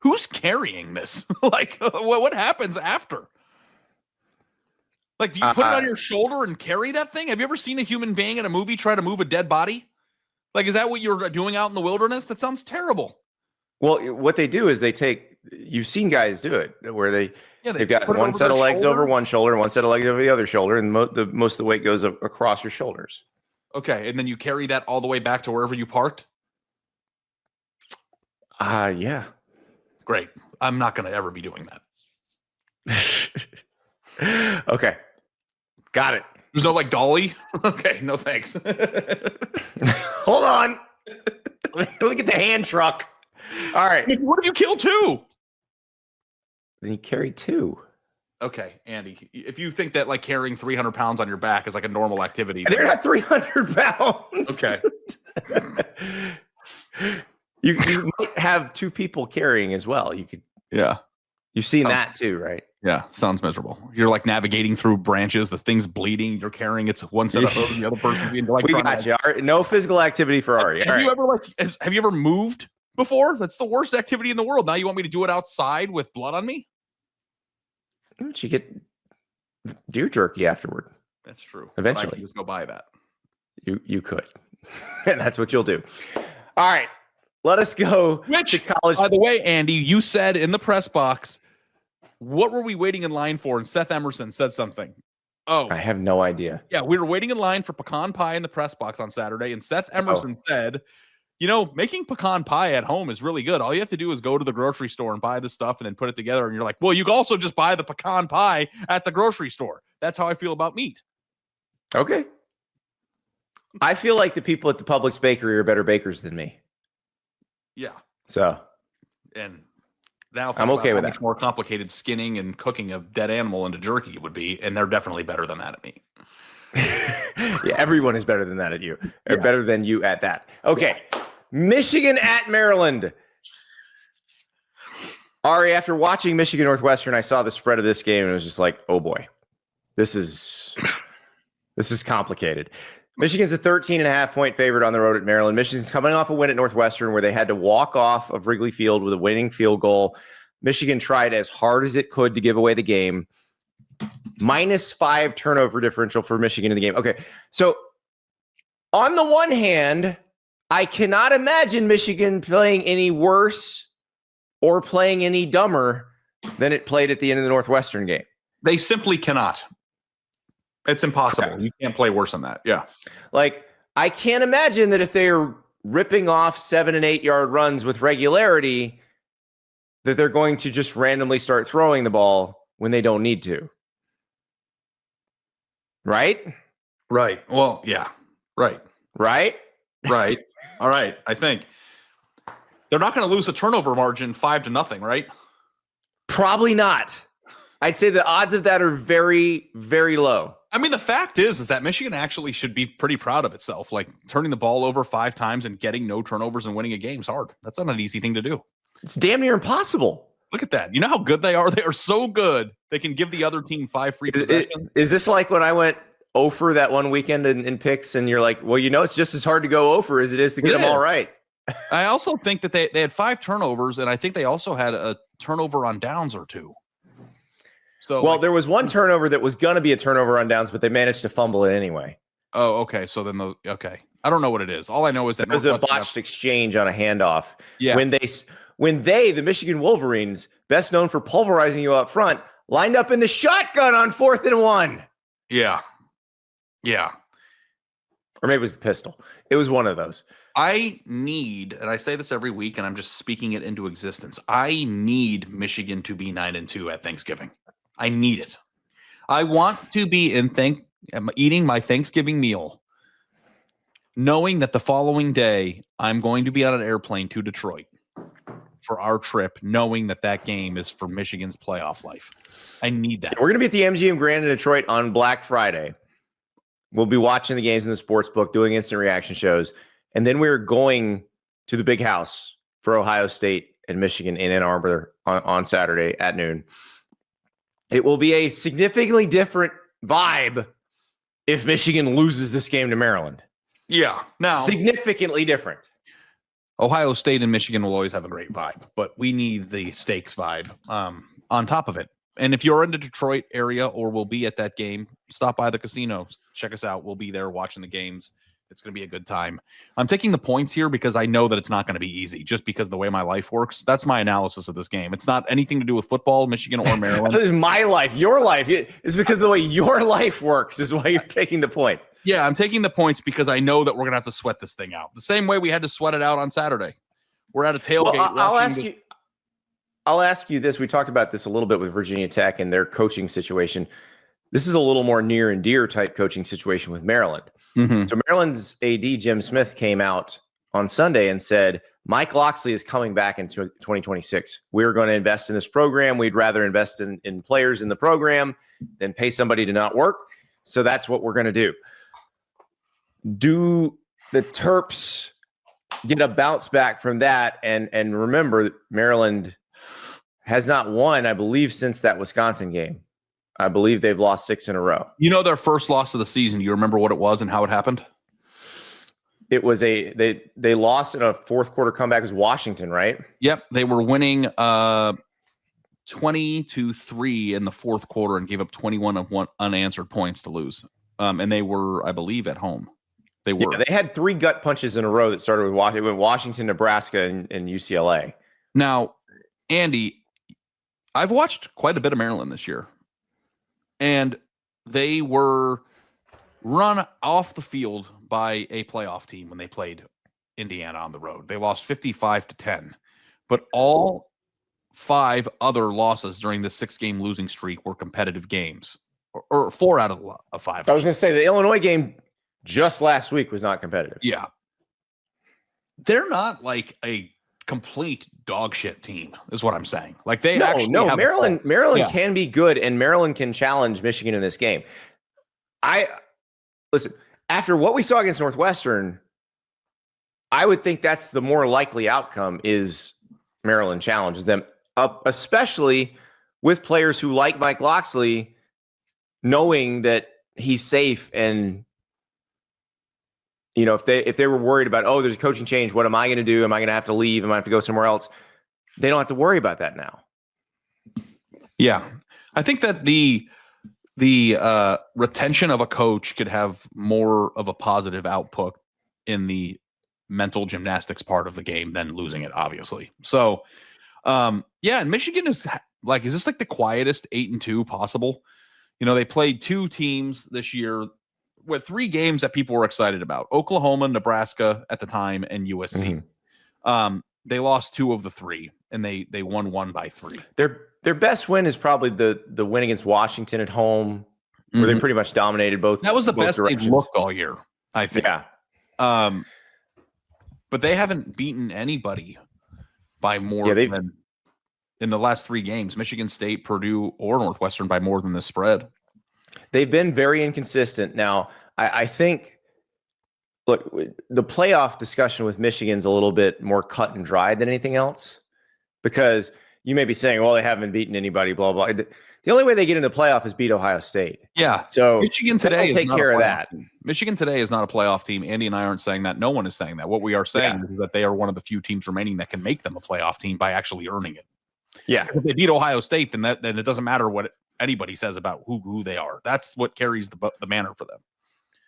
Who's carrying this? Like, what happens after? Like, do you put it on your shoulder and carry that thing? Have you ever seen a human being in a movie try to move a dead body? Like, is that what you're doing out in the wilderness? That sounds terrible. Well, what they do is you've seen guys do it where they've got one set of legs over one shoulder and one set of legs over the other shoulder, and most of the weight goes across your shoulders. Okay, and then you carry that all the way back to wherever you parked? Yeah. Great. I'm not going to ever be doing that. Okay. Got it. There's no like dolly? Okay, no thanks. Hold on. Let me get the hand truck. All right. What if you kill two? Then you carry two. Okay, Andy, if you think that like carrying 300 pounds on your back is like a normal activity. They're not 300 pounds. Okay. You might have two people carrying as well. You could. Yeah. You've seen that too, right? Yeah. Sounds miserable. You're like navigating through branches. The thing's bleeding. You're carrying it's one set of the other person's being like. We got you. No physical activity for Ari. Have you ever moved before? That's the worst activity in the world. Now you want me to do it outside with blood on me? Don't you get deer jerky afterward? That's true. Eventually, I can just go buy that. You could, and that's what you'll do. All right, let us go to college. By the way, Andy, you said in the press box, what were we waiting in line for? And Seth Emerson said something. Oh, I have no idea. Yeah, we were waiting in line for pecan pie in the press box on Saturday, and Seth Emerson said, making pecan pie at home is really good. All you have to do is go to the grocery store and buy the stuff and then put it together. And you're like, well, you can also just buy the pecan pie at the grocery store. That's how I feel about meat. Okay. I feel like the people at the Publix bakery are better bakers than me. Yeah. So. And now I'm okay with that. Much more complicated skinning and cooking a dead animal into jerky would be, and they're definitely better than that at me. Yeah, everyone is better than that at you. Or better than you at that. Okay. Yeah. Michigan at Maryland. Ari, after watching Michigan Northwestern, I saw the spread of this game and it was just like, oh boy, this is complicated. Michigan's a 13.5-point favorite on the road at Maryland. Michigan's coming off a win at Northwestern where they had to walk off of Wrigley Field with a winning field goal. Michigan tried as hard as it could to give away the game. -5 turnover differential for Michigan in the game. Okay, so On the one hand, I cannot imagine Michigan playing any worse or playing any dumber than it played at the end of the Northwestern game. They simply cannot. It's impossible. Correct. You can't play worse than that. Yeah. Like, I can't imagine that if they're ripping off 7 and 8 yard runs with regularity, that they're going to just randomly start throwing the ball when they don't need to. Right? Right. Well, yeah. Right. Right? Right. All right. I think they're not going to lose a turnover margin 5-0, right? Probably not. I'd say the odds of that are very, very low. I mean, the fact is that Michigan actually should be pretty proud of itself. Like, turning the ball over 5 times and getting no turnovers and winning a game is hard. That's not an easy thing to do. It's damn near impossible. Look at that. You know how good they are? They are so good. They can give the other team 5 free possessions. Is this like when I went over that one weekend in picks and you're like, well, it's just as hard to go over as it is to get them all right. I also think that they had 5 turnovers, and I think they also had a turnover on downs or 2. So, there was one turnover that was going to be a turnover on downs, but they managed to fumble it anyway. Oh, okay. So then, I don't know what it is. All I know is that it was a botched exchange on a handoff. Yeah. When the Michigan Wolverines, best known for pulverizing you up front, lined up in the shotgun on 4th and 1. Yeah. Yeah. Or maybe it was the pistol. It was one of those. I need, and I say this every week, and I'm just speaking it into existence. I need Michigan to be 9-2 at Thanksgiving. I need it. I want to be eating my Thanksgiving meal, knowing that the following day I'm going to be on an airplane to Detroit for our trip, knowing that game is for Michigan's playoff life. I need that. We're going to be at the MGM Grand in Detroit on Black Friday. We'll be watching the games in the sports book, doing instant reaction shows. And then we're going to the big house for Ohio State and Michigan in Ann Arbor on Saturday at noon. It will be a significantly different vibe if Michigan loses this game to Maryland. Yeah. Now, significantly different. Ohio State and Michigan will always have a great vibe, but we need the stakes vibe on top of it. And if you're in the Detroit area or will be at that game, stop by the casino. Check us out. We'll be there watching the games. It's going to be a good time. I'm taking the points here because I know that it's not going to be easy just because of the way my life works. That's my analysis of this game. It's not anything to do with football, Michigan or Maryland. This is my life. Your life. It's because of the way your life works is why you're taking the points. Yeah, I'm taking the points because I know that we're going to have to sweat this thing out. The same way we had to sweat it out on Saturday. We're at a tailgate. Well, I'll ask you this. We talked about this a little bit with Virginia Tech and their coaching situation. This is a little more near and dear type coaching situation with Maryland. Mm-hmm. So Maryland's AD, Jim Smith, came out on Sunday and said, Mike Locksley is coming back in 2026. We're going to invest in this program. We'd rather invest in players in the program than pay somebody to not work. So that's what we're going to do. Do the Terps get a bounce back from that? And remember, Maryland has not won, I believe, since that Wisconsin game. I believe they've lost 6 in a row. You know their first loss of the season. Do you remember what it was and how it happened? It was they lost in a fourth quarter comeback. It was Washington, right? Yep. They were winning 20-3 in the fourth quarter and gave up 21 of unanswered points to lose. And they were, I believe, at home. They were. Yeah, they had 3 gut punches in a row that started with Washington, Nebraska, and UCLA. Now, Andy, I've watched quite a bit of Maryland this year. And they were run off the field by a playoff team when they played Indiana on the road. They lost 55-10. But all 5 other losses during the 6-game losing streak were competitive games, or 4 out of 5. I was going to say the Illinois game just last week was not competitive. Yeah. They're not like a complete dog shit team is what I'm saying. Like Maryland can be good, and Maryland can challenge Michigan in this game. Listen, after what we saw against Northwestern, I would think that's the more likely outcome is Maryland challenges them up, especially with players who like Mike Locksley, knowing that he's safe. And if they were worried about, there's a coaching change, what am I going to do? Am I going to have to leave? Am I going to have to go somewhere else? They don't have to worry about that now. Yeah. I think that the retention of a coach could have more of a positive output in the mental gymnastics part of the game than losing it, obviously. So, and Michigan is this like the quietest 8-2 possible? They played 2 teams this year with 3 games that people were excited about: Oklahoma, Nebraska at the time, and USC. They lost 2 of the 3, and they won 1 by 3. Their best win is probably the win against Washington at home, where they pretty much dominated both. That was the both best directions. they've looked all year, I think. Yeah. But they haven't beaten anybody by more than in the last 3 games. Michigan State, Purdue, or Northwestern by more than the spread. They've been very inconsistent. Now, I think, look, the playoff discussion with Michigan's a little bit more cut and dry than anything else, because you may be saying, well, they haven't beaten anybody, blah, blah. The only way they get into the playoff is beat Ohio State. Yeah. So Michigan today take care of that. Team. Michigan today is not a playoff team. Andy and I aren't saying that. No one is saying that. What we are saying is that they are one of the few teams remaining that can make them a playoff team by actually earning it. Yeah. If they beat Ohio State, then it doesn't matter what anybody says about who they are. That's what carries the banner for them.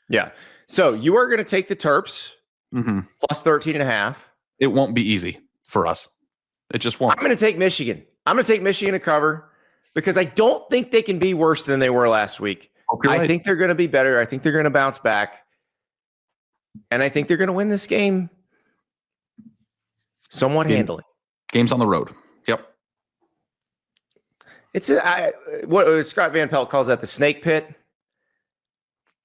Yeah. So you are going to take the Terps plus 13.5. It won't be easy for us. It just won't. I'm going to take Michigan. I'm going to take Michigan to cover, because I don't think they can be worse than they were last week. I think they're going to be better. I think they're going to bounce back. And I think they're going to win this game somewhat handily. Game's on the road. Yep. It's what Scott Van Pelt calls that the snake pit.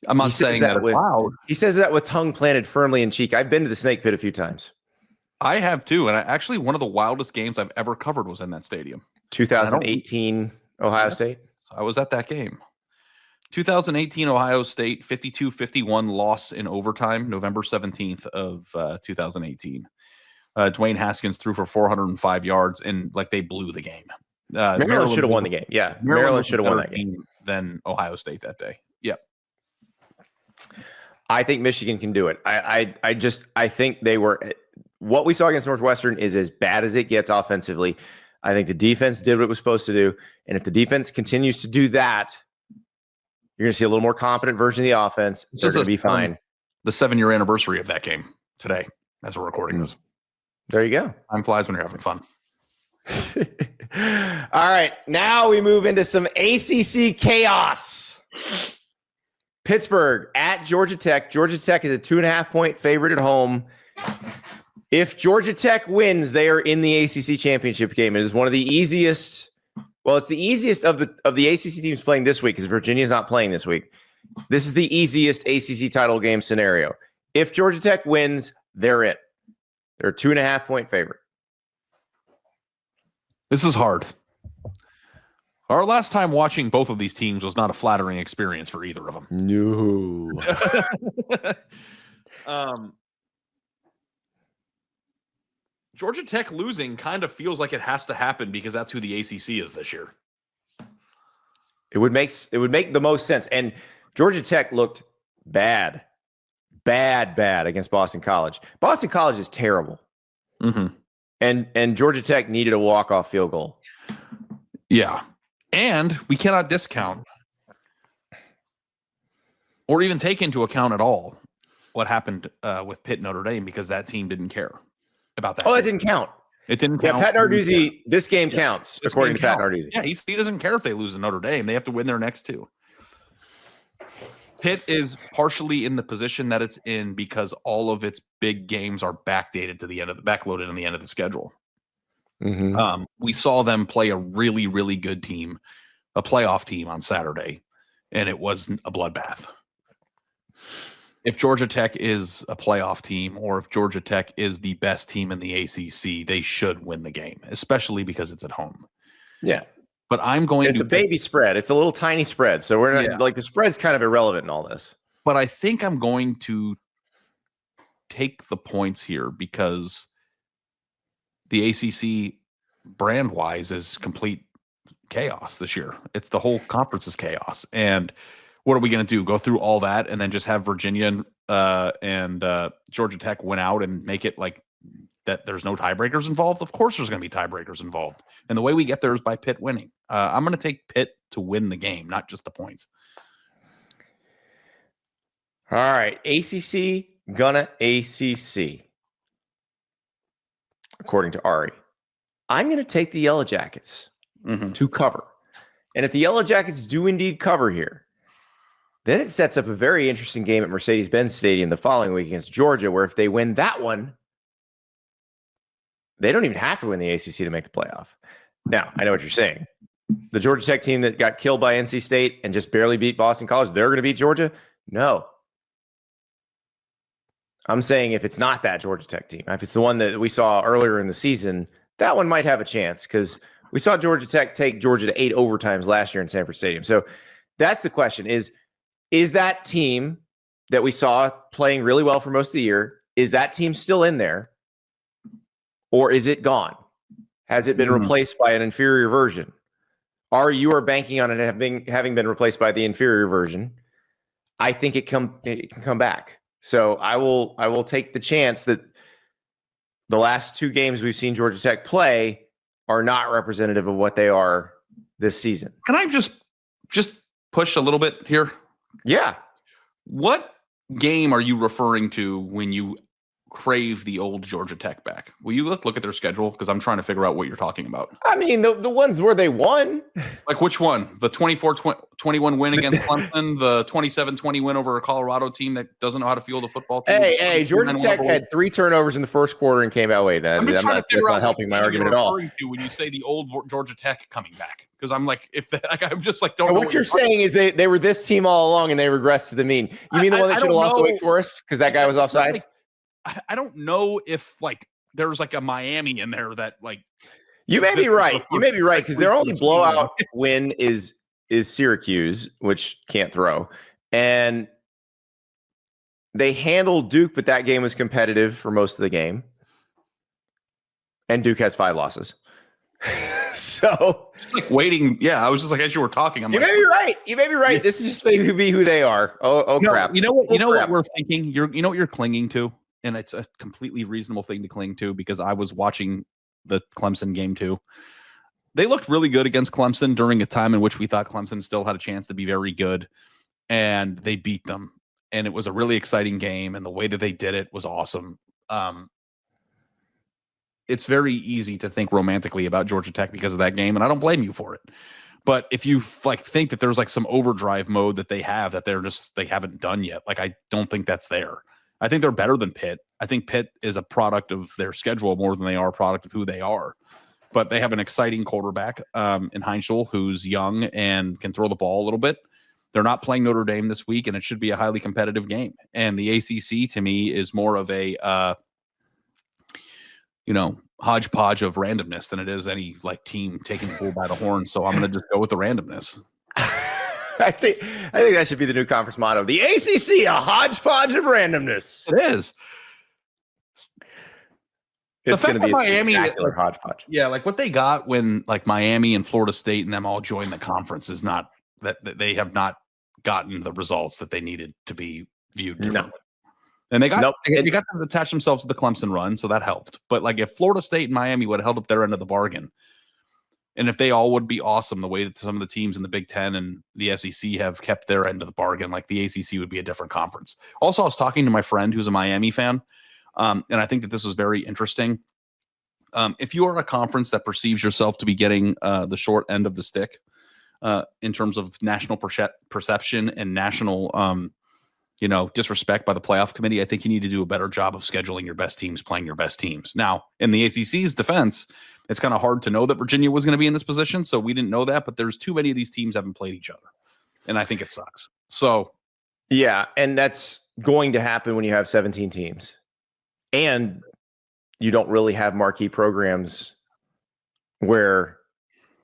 I'm not saying that loud. He says that with tongue planted firmly in cheek. I've been to the snake pit a few times. I have too. And actually, one of the wildest games I've ever covered was in that stadium. 2018 Ohio State. I was at that game. 2018 Ohio State 52-51 loss in overtime, November 17th of 2018. Dwayne Haskins threw for 405 yards, and they blew the game. Maryland should have won the game. Yeah, Maryland should have won that game than Ohio State that day. Yep. I think Michigan can do it. I think they were. What we saw against Northwestern is as bad as it gets offensively. I think the defense did what it was supposed to do. And if the defense continues to do that, you're going to see a little more competent version of the offense. They're going to be fine. The 7-year anniversary of that game today, as we're recording this. There you go. Time flies when you're having fun. All right. Now we move into some ACC chaos. Pittsburgh at Georgia Tech. Georgia Tech is a 2.5-point favorite at home. If Georgia Tech wins, they are in the ACC championship game. It is one of the easiest. Well, it's the easiest of the ACC teams playing this week, because Virginia's not playing this week. This is the easiest ACC title game scenario. If Georgia Tech wins, they're in. They're a 2.5-point favorite. This is hard. Our last time watching both of these teams was not a flattering experience for either of them. No. Georgia Tech losing kind of feels like it has to happen because that's who the ACC is this year. It would make the most sense. And Georgia Tech looked bad against Boston College. Boston College is terrible. And Georgia Tech needed a walk-off field goal. Yeah. And we cannot discount or even take into account at all what happened with Pitt Notre Dame, because that team didn't care about that. Oh, it didn't count. It didn't count. Yeah, Pat Narduzzi, this game counts, according to Pat Narduzzi. Yeah, he doesn't care if they lose to Notre Dame. They have to win their next 2. Pitt is partially in the position that it's in because all of its big games are backloaded in the end of the schedule. We saw them play a really, really good team, a playoff team on Saturday, and it was a bloodbath. If Georgia Tech is a playoff team, or if Georgia Tech is the best team in the ACC, they should win the game, especially because it's at home. Yeah. But I'm going It's a baby spread. It's a little tiny spread. So we're not the spread's kind of irrelevant in all this. But I think I'm going to take the points here because the ACC brand wise is complete chaos this year. It's the whole conference is chaos. And what are we going to do? Go through all that and then just have Virginia and Georgia Tech win out and make it like that there's no tiebreakers involved? Of course there's going to be tiebreakers involved. And the way we get there is by Pitt winning. I'm going to take Pitt to win the game, not just the points. All right. ACC gonna ACC, according to Ari. I'm going to take the Yellow Jackets to cover. And if the Yellow Jackets do indeed cover here, then it sets up a very interesting game at Mercedes-Benz Stadium the following week against Georgia, where if they win that one, they don't even have to win the ACC to make the playoff. Now, I know what you're saying. The Georgia Tech team that got killed by NC State and just barely beat Boston College, they're going to beat Georgia? No. I'm saying if it's not that Georgia Tech team, if it's the one that we saw earlier in the season, that one might have a chance because we saw Georgia Tech take Georgia to 8 overtimes last year in Sanford Stadium. So that's the question is that team that we saw playing really well for most of the year, is that team still in there or is it gone? Has it been replaced by an inferior version? You are banking on it having been replaced by the inferior version. I think it can come back. So I will take the chance that the last 2 games we've seen Georgia Tech play are not representative of what they are this season. Can I just push a little bit here? Yeah. What game are you referring to when you crave the old Georgia Tech back? Will you look at their schedule? Because I'm trying to figure out what you're talking about. I mean, the ones where they won. Like which one? The 24-21 win against Clemson, the 27-20 win over a Colorado team that doesn't know how to field a football team. Hey, Georgia Tech had 3 turnovers in the first quarter and came out. Wait, that's not helping my argument at all. When you say the old Georgia Tech coming back, because I'm like, I'm just like, don't. So know what you're saying is they were this team all along and they regressed to the mean. You mean the one that should have lost to Wake Forest because that guy was offsides? I don't know if like there's like a Miami in there that like. You may be right. You may be right because their only blowout win is Syracuse, which can't throw, and they handled Duke, but that game was competitive for most of the game, and Duke has 5 losses. So just like waiting. Yeah, I was just like as you were talking, you may be right. You may be right. Yeah. This is just maybe who they are. Oh no, crap! You know what? What we're thinking. You know what you're clinging to. And it's a completely reasonable thing to cling to because I was watching the Clemson game too. They looked really good against Clemson during a time in which we thought Clemson still had a chance to be very good. And they beat them. And it was a really exciting game. And the way that they did it was awesome. It's very easy to think romantically about Georgia Tech because of that game. And I don't blame you for it. But if you like think that there's like some overdrive mode that they have that they haven't done yet, like I don't think that's there. I think they're better than Pitt. I think Pitt is a product of their schedule more than they are a product of who they are. But they have an exciting quarterback in Heinschel who's young and can throw the ball a little bit. They're not playing Notre Dame this week, and it should be a highly competitive game. And the ACC, to me, is more of a hodgepodge of randomness than it is any like team taking the bull by the horn. So I'm going to just go with the randomness. I think that should be the new conference motto. The ACC, a hodgepodge of randomness. It is. It's going to be a Miami, spectacular hodgepodge. Yeah, like what they got when like Miami and Florida State and them all joined the conference is not that they have not gotten the results that they needed to be viewed differently. No. And they got them to attach themselves to the Clemson run, so that helped. But like if Florida State and Miami would have held up their end of the bargain, and if they all would be awesome the way that some of the teams in the Big Ten and the SEC have kept their end of the bargain, like the ACC would be a different conference. Also, I was talking to my friend who's a Miami fan, and I think that this was very interesting. If you are a conference that perceives yourself to be getting the short end of the stick in terms of national perception and national disrespect by the playoff committee, I think you need to do a better job of scheduling your best teams, playing your best teams. Now, in the ACC's defense, it's kind of hard to know that Virginia was going to be in this position, so we didn't know that, but there's too many of these teams haven't played each other, and I think it sucks. So, yeah, and that's going to happen when you have 17 teams, and you don't really have marquee programs where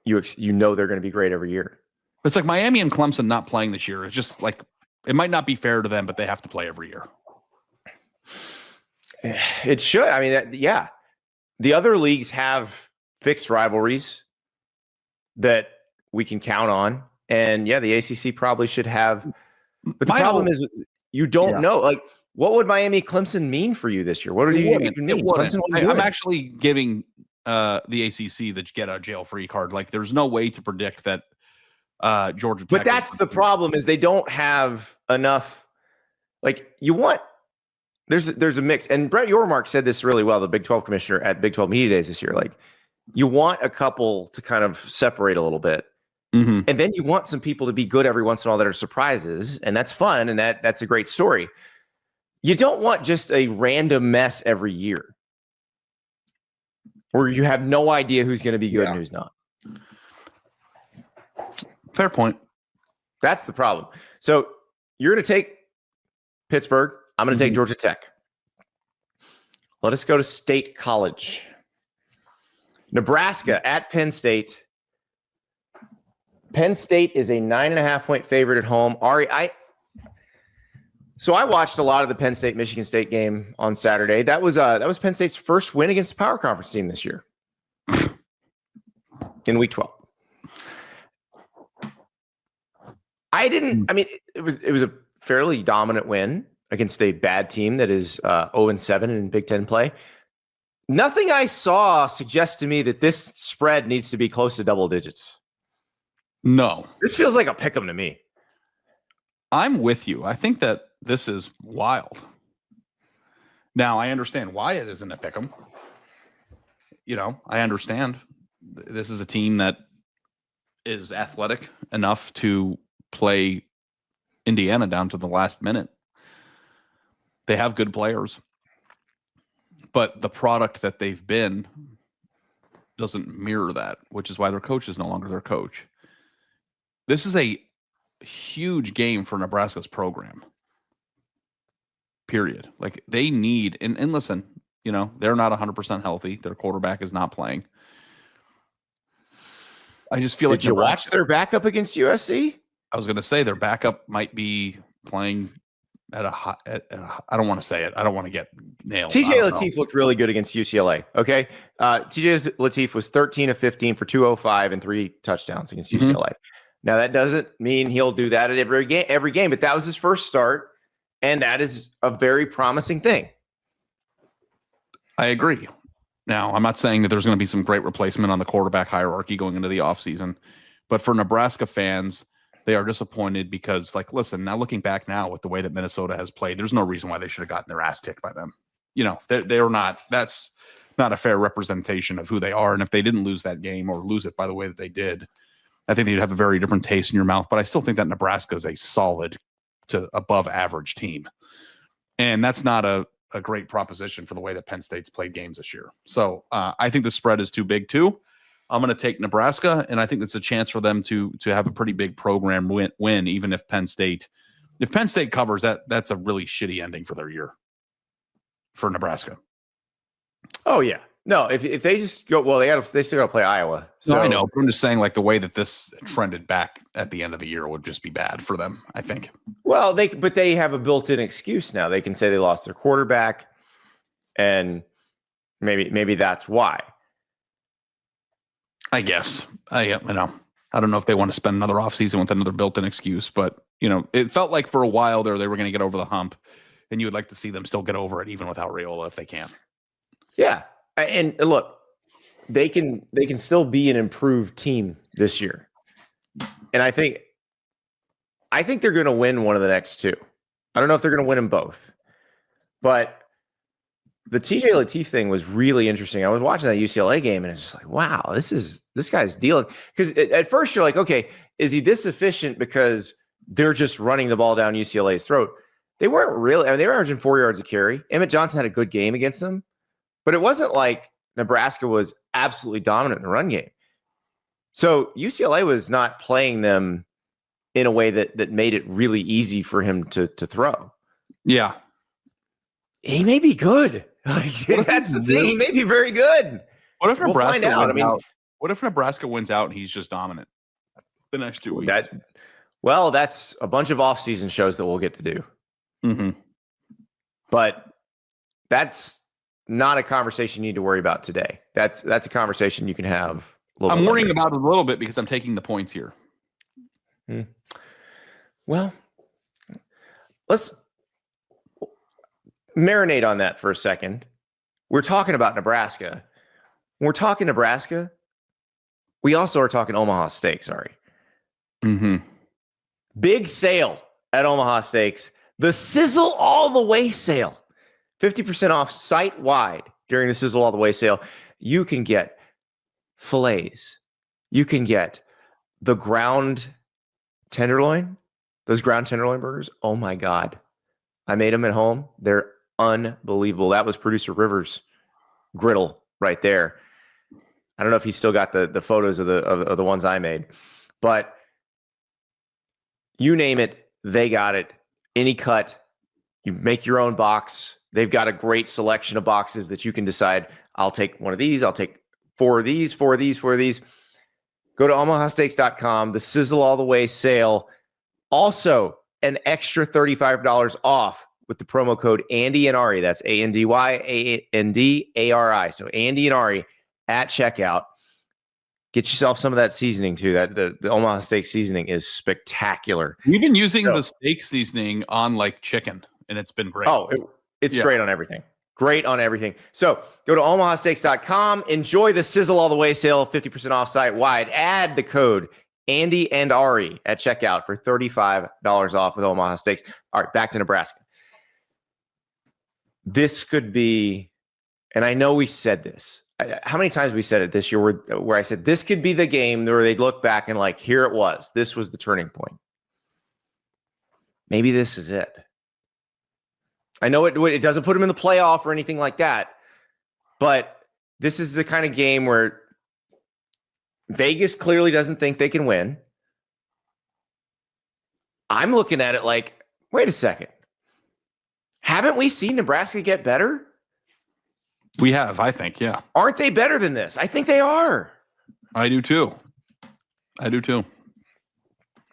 you know they're going to be great every year. It's like Miami and Clemson not playing this year. It's just like it might not be fair to them, but they have to play every year. It should. I mean, yeah. The other leagues have fixed rivalries that we can count on. And yeah, the ACC probably should have. But the problem is you don't know. Like, what would Miami Clemson mean for you this year? What would you mean? I'm actually giving the ACC the get out of jail free card. Like, there's no way to predict that Georgia Tech. But that's the problem is they don't have enough. Like, you want there's a mix. And Brett Yormark said this really well, the Big 12 commissioner at Big 12 Media Days this year. Like, you want a couple to kind of separate a little bit. Mm-hmm. And then you want some people to be good every once in a while that are surprises. And that's fun. And that's a great story. You don't want just a random mess every year where you have no idea who's going to be good and who's not. Fair point. That's the problem. So you're going to take Pittsburgh. I'm going to take Georgia Tech. Let us go to State College. Nebraska at Penn State. Penn State is a 9.5-point favorite at home. Ari, I watched a lot of the Penn State-Michigan State game on Saturday. That was Penn State's first win against a power conference team this year in Week 12. It was a fairly dominant win against a bad team that is 0-7 in Big Ten play. Nothing I saw suggests to me that this spread needs to be close to double digits. No. This feels like a pick 'em to me. I'm with you. I think that this is wild. Now, I understand why it isn't a pick 'em. I understand. This is a team that is athletic enough to play Indiana down to the last minute. They have good players. But the product that they've been doesn't mirror that, which is why their coach is no longer their coach. This is a huge game for Nebraska's program. Period. Like, they need, and listen, they're not 100% healthy. Their quarterback is not playing. I just feel like Did you watch their backup against USC? I was going to say their backup might be playing at I don't want to say it. I don't want to get nailed. TJ Lateef looked really good against UCLA. Okay. TJ Lateef was 13 of 15 for 205 and 3 touchdowns against UCLA. Now, that doesn't mean he'll do that at every game, but that was his first start, and that is a very promising thing. I agree. Now, I'm not saying that there's going to be some great replacement on the quarterback hierarchy going into the offseason, but for Nebraska fans, they are disappointed because, listen, now looking back now with the way that Minnesota has played, there's no reason why they should have gotten their ass kicked by them. They're not. That's not a fair representation of who they are. And if they didn't lose that game or lose it by the way that they did, I think they'd have a very different taste in your mouth. But I still think that Nebraska is a solid to above average team. And that's not a great proposition for the way that Penn State's played games this year. So I think the spread is too big too. I'm going to take Nebraska, and I think that's a chance for them to have a pretty big program win, even if Penn State covers, that's a really shitty ending for their year for Nebraska. Oh yeah. No, if they just go, well, they still got to play Iowa. So no, I know, but I'm just saying, the way that this trended back at the end of the year would just be bad for them, I think. Well, they have a built-in excuse now. They can say they lost their quarterback, and maybe that's why. I guess. I don't know if they want to spend another offseason with another built-in excuse, but it felt like for a while there they were going to get over the hump, and you would like to see them still get over it, even without Raiola, if they can. Yeah. And look, they can still be an improved team this year. And I think they're going to win one of the next two. I don't know if they're going to win them both. But the TJ Lateef thing was really interesting. I was watching that UCLA game, and it's just like, wow, this guy's dealing. Because at first you're like, okay, is he this efficient because they're just running the ball down UCLA's throat? They weren't really. They were averaging 4 yards a carry. Emmett Johnson had a good game against them. But it wasn't like Nebraska was absolutely dominant in the run game. So UCLA was not playing them in a way that made it really easy for him to throw. Yeah. He may be good. That's the thing. He may be very good. What if Nebraska wins out? What if Nebraska wins out and he's just dominant the next 2 weeks? That's a bunch of off-season shows that we'll get to do. Mm-hmm. But that's not a conversation you need to worry about today. That's a conversation you can have. I'm worrying about it a little bit because I'm taking the points here. Well, let's marinate on that for a second. We're talking about Nebraska. When we're talking Nebraska, we also are talking Omaha Steaks, Ari. Mm-hmm. Big sale at Omaha Steaks. The Sizzle All the Way sale. 50% off site-wide during the Sizzle All the Way sale. You can get fillets. You can get the ground tenderloin, those ground tenderloin burgers. Oh my God. I made them at home. They're unbelievable. That was producer Rivers' griddle right there. I don't know if he's still got the photos of the ones I made, but you name it, they got it. Any cut, you make your own box. They've got a great selection of boxes that you can decide. I'll take one of these. I'll take 4 of these, 4 of these, 4 of these. Go to omahasteaks.com, the Sizzle All the Way sale. Also, an extra $35 off with the promo code Andy and Ari. That's ANDYANDARI. So Andy and Ari at checkout. Get yourself some of that seasoning too. That the Omaha Steak seasoning is spectacular. We've been using the steak seasoning on like chicken, and it's been great. Oh, it's great on everything. Great on everything. So go to omahasteaks.com. Enjoy the Sizzle All the Way sale, 50% off site wide. Add the code Andy and Ari at checkout for $35 off with Omaha Steaks. All right, back to Nebraska. This could be, and I know we said this. How many times we said it this year where I said this could be the game where they'd look back and like, here it was. This was the turning point. Maybe this is it. I know it doesn't put them in the playoff or anything like that, but this is the kind of game where Vegas clearly doesn't think they can win. I'm looking at it like, wait a second. Haven't we seen Nebraska get better? We have, I think, yeah. Aren't they better than this? I think they are. I do too.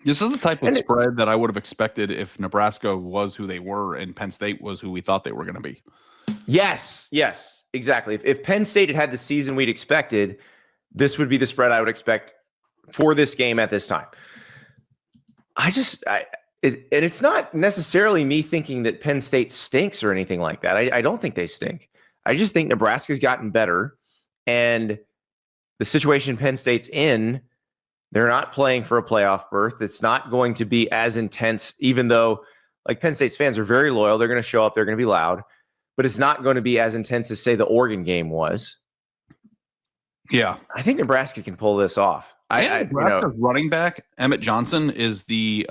This is the type of spread that I would have expected if Nebraska was who they were and Penn State was who we thought they were going to be. Yes, exactly. If Penn State had the season we'd expected, this would be the spread I would expect for this game at this time. And it's not necessarily me thinking that Penn State stinks or anything like that. I don't think they stink. I just think Nebraska's gotten better, and the situation Penn State's in, they're not playing for a playoff berth. It's not going to be as intense, even though like Penn State's fans are very loyal. They're going to show up. They're going to be loud, but it's not going to be as intense as, say, the Oregon game was. Yeah. I think Nebraska can pull this off. Nebraska's running back, Emmett Johnson, is the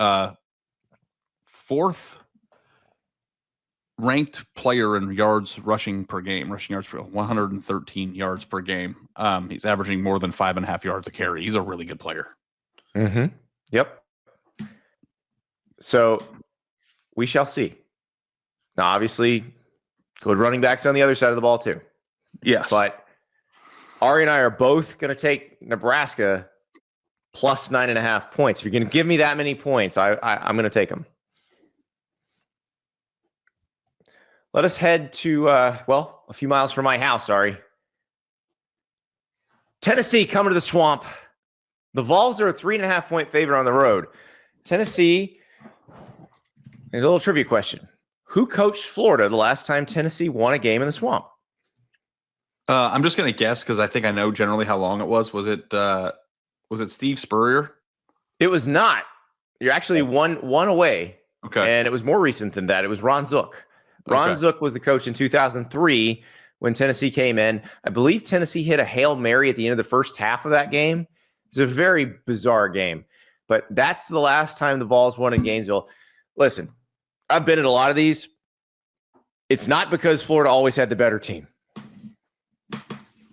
4th ranked player in rushing yards per 113 yards per game. He's averaging more than 5.5 yards a carry. He's a really good player. Mm-hmm. Yep. So we shall see. Now, obviously, good running backs on the other side of the ball too. Yes. But Ari and I are both going to take Nebraska plus 9.5 points. If you're going to give me that many points, I'm going to take them. Let us head to, a few miles from my house, Ari. Tennessee coming to the Swamp. The Vols are a 3.5-point favorite on the road. Tennessee, a little trivia question. Who coached Florida the last time Tennessee won a game in the Swamp? I'm just going to guess because I think I know generally how long it was. Was it Steve Spurrier? It was not. You're actually one away. Okay. And it was more recent than that. It was Ron Zook. Ron Zook was the coach in 2003 when Tennessee came in. I believe Tennessee hit a Hail Mary at the end of the first half of that game. It was a very bizarre game. But that's the last time the Vols won in Gainesville. Listen, I've been at a lot of these. It's not because Florida always had the better team.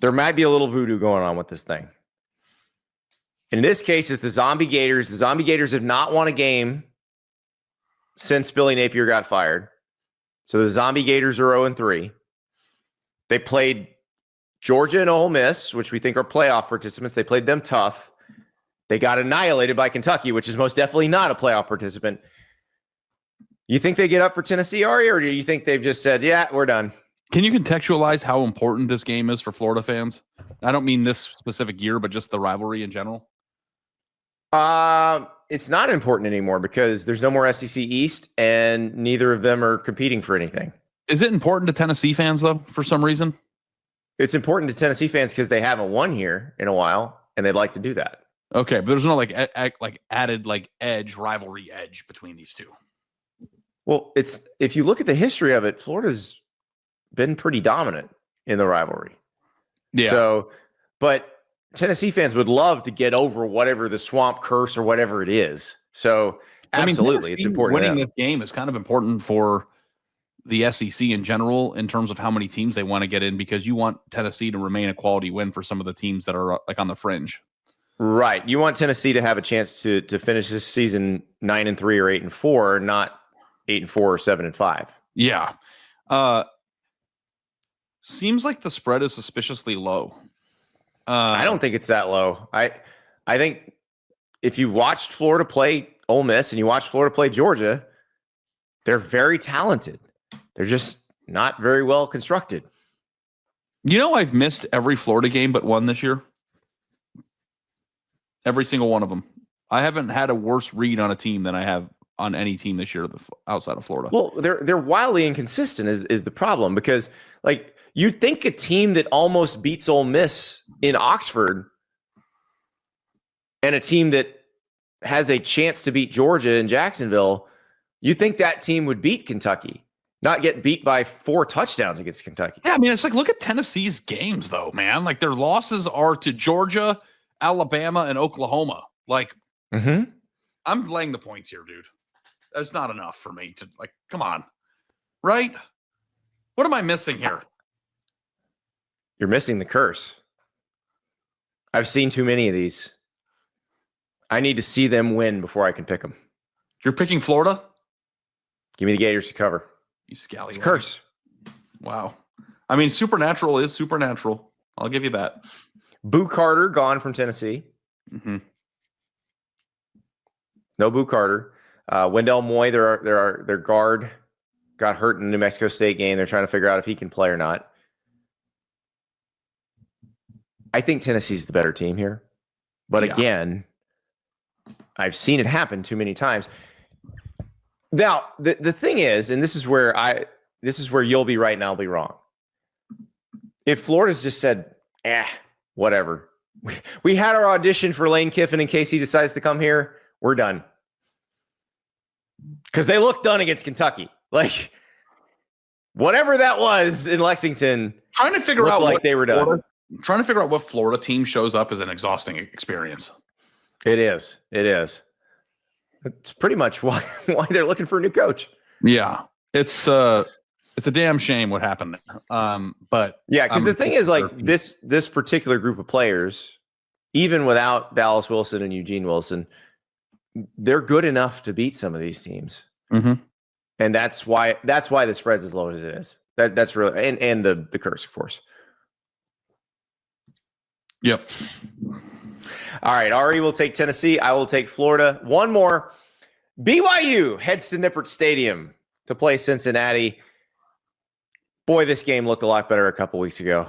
There might be a little voodoo going on with this thing. In this case, it's the Zombie Gators. The Zombie Gators have not won a game since Billy Napier got fired. So the Zombie Gators are 0-3. They played Georgia and Ole Miss, which we think are playoff participants. They played them tough. They got annihilated by Kentucky, which is most definitely not a playoff participant. You think they get up for Tennessee, Ari, or do you think they've just said, yeah, we're done? Can you contextualize how important this game is for Florida fans? I don't mean this specific year, but just the rivalry in general. It's not important anymore because there's no more SEC East and neither of them are competing for anything. Is it important to Tennessee fans though, for some reason? It's important to Tennessee fans because they haven't won here in a while and they'd like to do that. Okay, but there's no added rivalry edge between these two. Well, it's if you look at the history of it, Florida's been pretty dominant in the rivalry. Yeah. So, but Tennessee fans would love to get over whatever the swamp curse or whatever it is. So, absolutely, it's important. Winning this game is kind of important for the SEC in general in terms of how many teams they want to get in, because you want Tennessee to remain a quality win for some of the teams that are like on the fringe. Right. You want Tennessee to have a chance to finish this season 9-3 or 8-4, not 8-4 or 7-5. Yeah. Seems like the spread is suspiciously low. I don't think it's that low. I think if you watched Florida play Ole Miss and you watched Florida play Georgia, they're very talented. They're just not very well constructed. You know, I've missed every Florida game but one this year. Every single one of them. I haven't had a worse read on a team than I have on any team this year outside of Florida. Well, they're wildly inconsistent is the problem, because like you'd think a team that almost beats Ole Miss in Oxford and a team that has a chance to beat Georgia in Jacksonville, you'd think that team would beat Kentucky, not get beat by 4 touchdowns against Kentucky. Yeah, I mean, it's like, look at Tennessee's games, though, man. Like, their losses are to Georgia, Alabama, and Oklahoma. Like, I'm laying the points here, dude. That's not enough for me to, like, come on. Right? What am I missing here? You're missing the curse. I've seen too many of these. I need to see them win before I can pick them. You're picking Florida? Give me the Gators to cover. You scallywag. It's a curse. Wow. I mean, supernatural is supernatural. I'll give you that. Boo Carter gone from Tennessee. No Boo Carter. Wendell Moy, their guard, got hurt in the New Mexico State game. They're trying to figure out if he can play or not. I think Tennessee's the better team here. But again, I've seen it happen too many times. Now, the thing is, and this is where you'll be right and I'll be wrong. If Florida's just said, whatever. We had our audition for Lane Kiffin in case he decides to come here. We're done. Because they looked done against Kentucky. Like, whatever that was in Lexington, trying to figure out like they were done. Trying to figure out what Florida team shows up is an exhausting experience. It is. It's pretty much why they're looking for a new coach. Yeah. It's a damn shame what happened there. But yeah, because the thing is, like, this particular group of players, even without Dallas Wilson and Eugene Wilson, they're good enough to beat some of these teams. And that's why the spread's as low as it is. That's really and the curse, of course. Yep. All right, Ari will take Tennessee. I will take Florida. One more. BYU heads to Nippert Stadium to play Cincinnati. Boy, this game looked a lot better a couple weeks ago.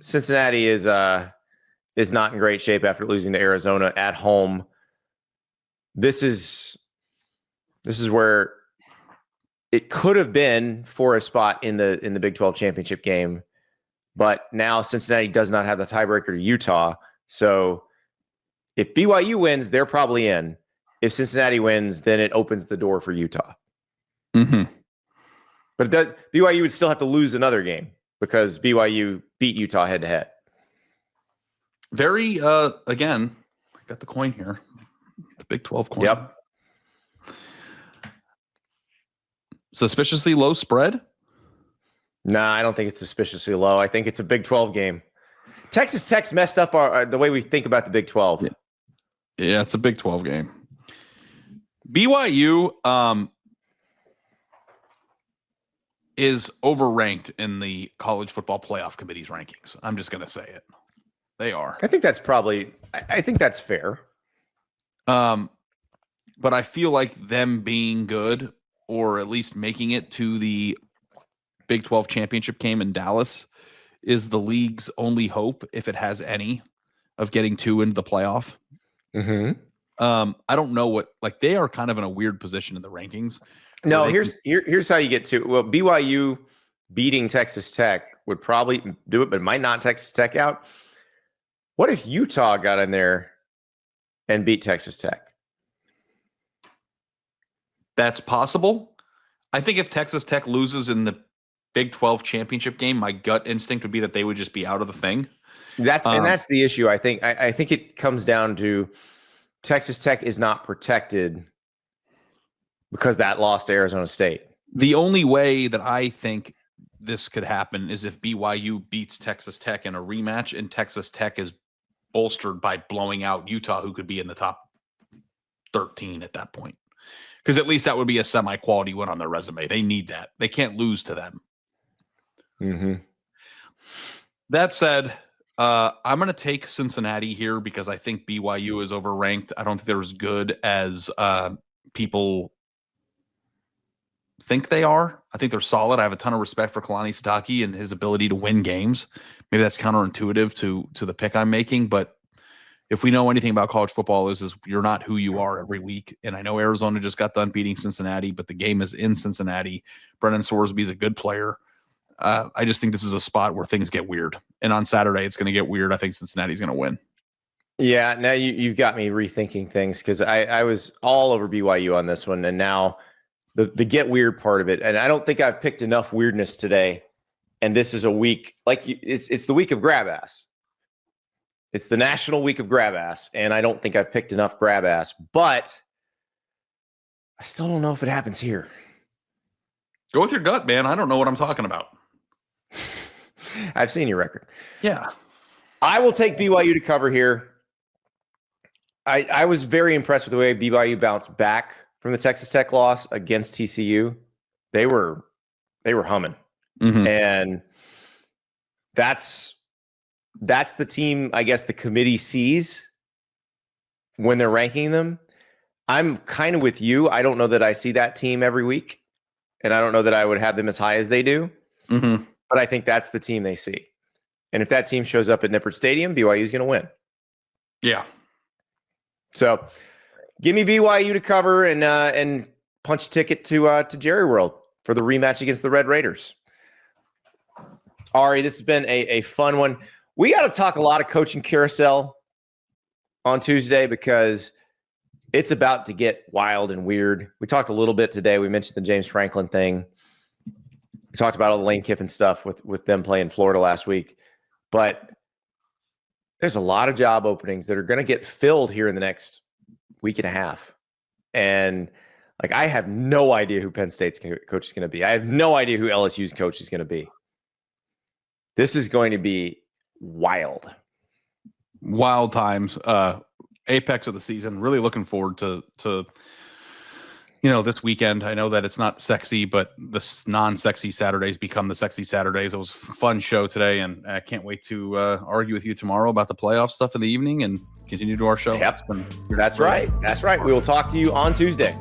Cincinnati is not in great shape after losing to Arizona at home. This is where it could have been for a spot in the Big 12 championship game. But now Cincinnati does not have the tiebreaker to Utah. So if BYU wins, they're probably in. If Cincinnati wins, then it opens the door for Utah. But BYU would still have to lose another game because BYU beat Utah head-to-head. Very, again, I got the coin here. The Big 12 coin. Yep. Suspiciously low spread? Nah, I don't think it's suspiciously low. I think it's a Big 12 game. Texas Tech's messed up the way we think about the Big 12. Yeah, it's a Big 12 game. BYU is overranked in the College Football Playoff Committee's rankings. I'm just going to say it. They are. I think that's fair. But I feel like them being good, or at least making it to the Big 12 championship game in Dallas, is the league's only hope, if it has any, of getting 2 into the playoff. I don't know they are kind of in a weird position in the rankings. No, here's how you get to. Well, BYU beating Texas Tech would probably do it, but might not Texas Tech out. What if Utah got in there and beat Texas Tech? That's possible. I think if Texas Tech loses in the Big 12 championship game, my gut instinct would be that they would just be out of the thing. That's the issue. I think it comes down to Texas Tech is not protected because that lost to Arizona State. The only way that I think this could happen is if BYU beats Texas Tech in a rematch and Texas Tech is bolstered by blowing out Utah, who could be in the top 13 at that point. Because at least that would be a semi-quality win on their resume. They need that. They can't lose to them. Mm-hmm. That said, I'm going to take Cincinnati here because I think BYU is overranked. I don't think they're as good as people think they are. I think they're solid. I have a ton of respect for Kalani Sitake and his ability to win games. Maybe that's counterintuitive to the pick I'm making, but if we know anything about college football is you're not who you are every week. And I know Arizona just got done beating Cincinnati, but the game is in Cincinnati. Brennan Sorsby is a good player. I just think this is a spot where things get weird. And on Saturday, it's going to get weird. I think Cincinnati's going to win. Yeah, now you've got me rethinking things because I was all over BYU on this one. And now the get weird part of it. And I don't think I've picked enough weirdness today. And this is a week, it's the week of grab ass. It's the National Week of Grab Ass, and I don't think I've picked enough grab ass, but I still don't know if it happens here. Go with your gut, man. I don't know what I'm talking about. I've seen your record. Yeah. I will take BYU to cover here. I was very impressed with the way BYU bounced back from the Texas Tech loss against TCU. They were humming. Mm-hmm. And that's the team, I guess, the committee sees when they're ranking them. I'm kind of with you. I don't know that I see that team every week, and I don't know that I would have them as high as they do. Mm-hmm. But I think that's the team they see. And if that team shows up at Nippert Stadium, BYU is going to win. Yeah. So give me BYU to cover and punch a ticket to Jerry World for the rematch against the Red Raiders. Ari, this has been a fun one. We got to talk a lot of coaching carousel on Tuesday because it's about to get wild and weird. We talked a little bit today. We mentioned the James Franklin thing. We talked about all the Lane Kiffin stuff with them playing Florida last week. But there's a lot of job openings that are going to get filled here in the next week and a half. And I have no idea who Penn State's coach is going to be. I have no idea who LSU's coach is going to be. This is going to be wild times. Apex of the season. Really looking forward to this weekend. I know that it's not sexy, but the non-sexy Saturdays become the sexy Saturdays. It was a fun show today, and I can't wait to argue with you tomorrow about the playoff stuff in the evening and continue to our show. Yep. That's right. We will talk to you on Tuesday.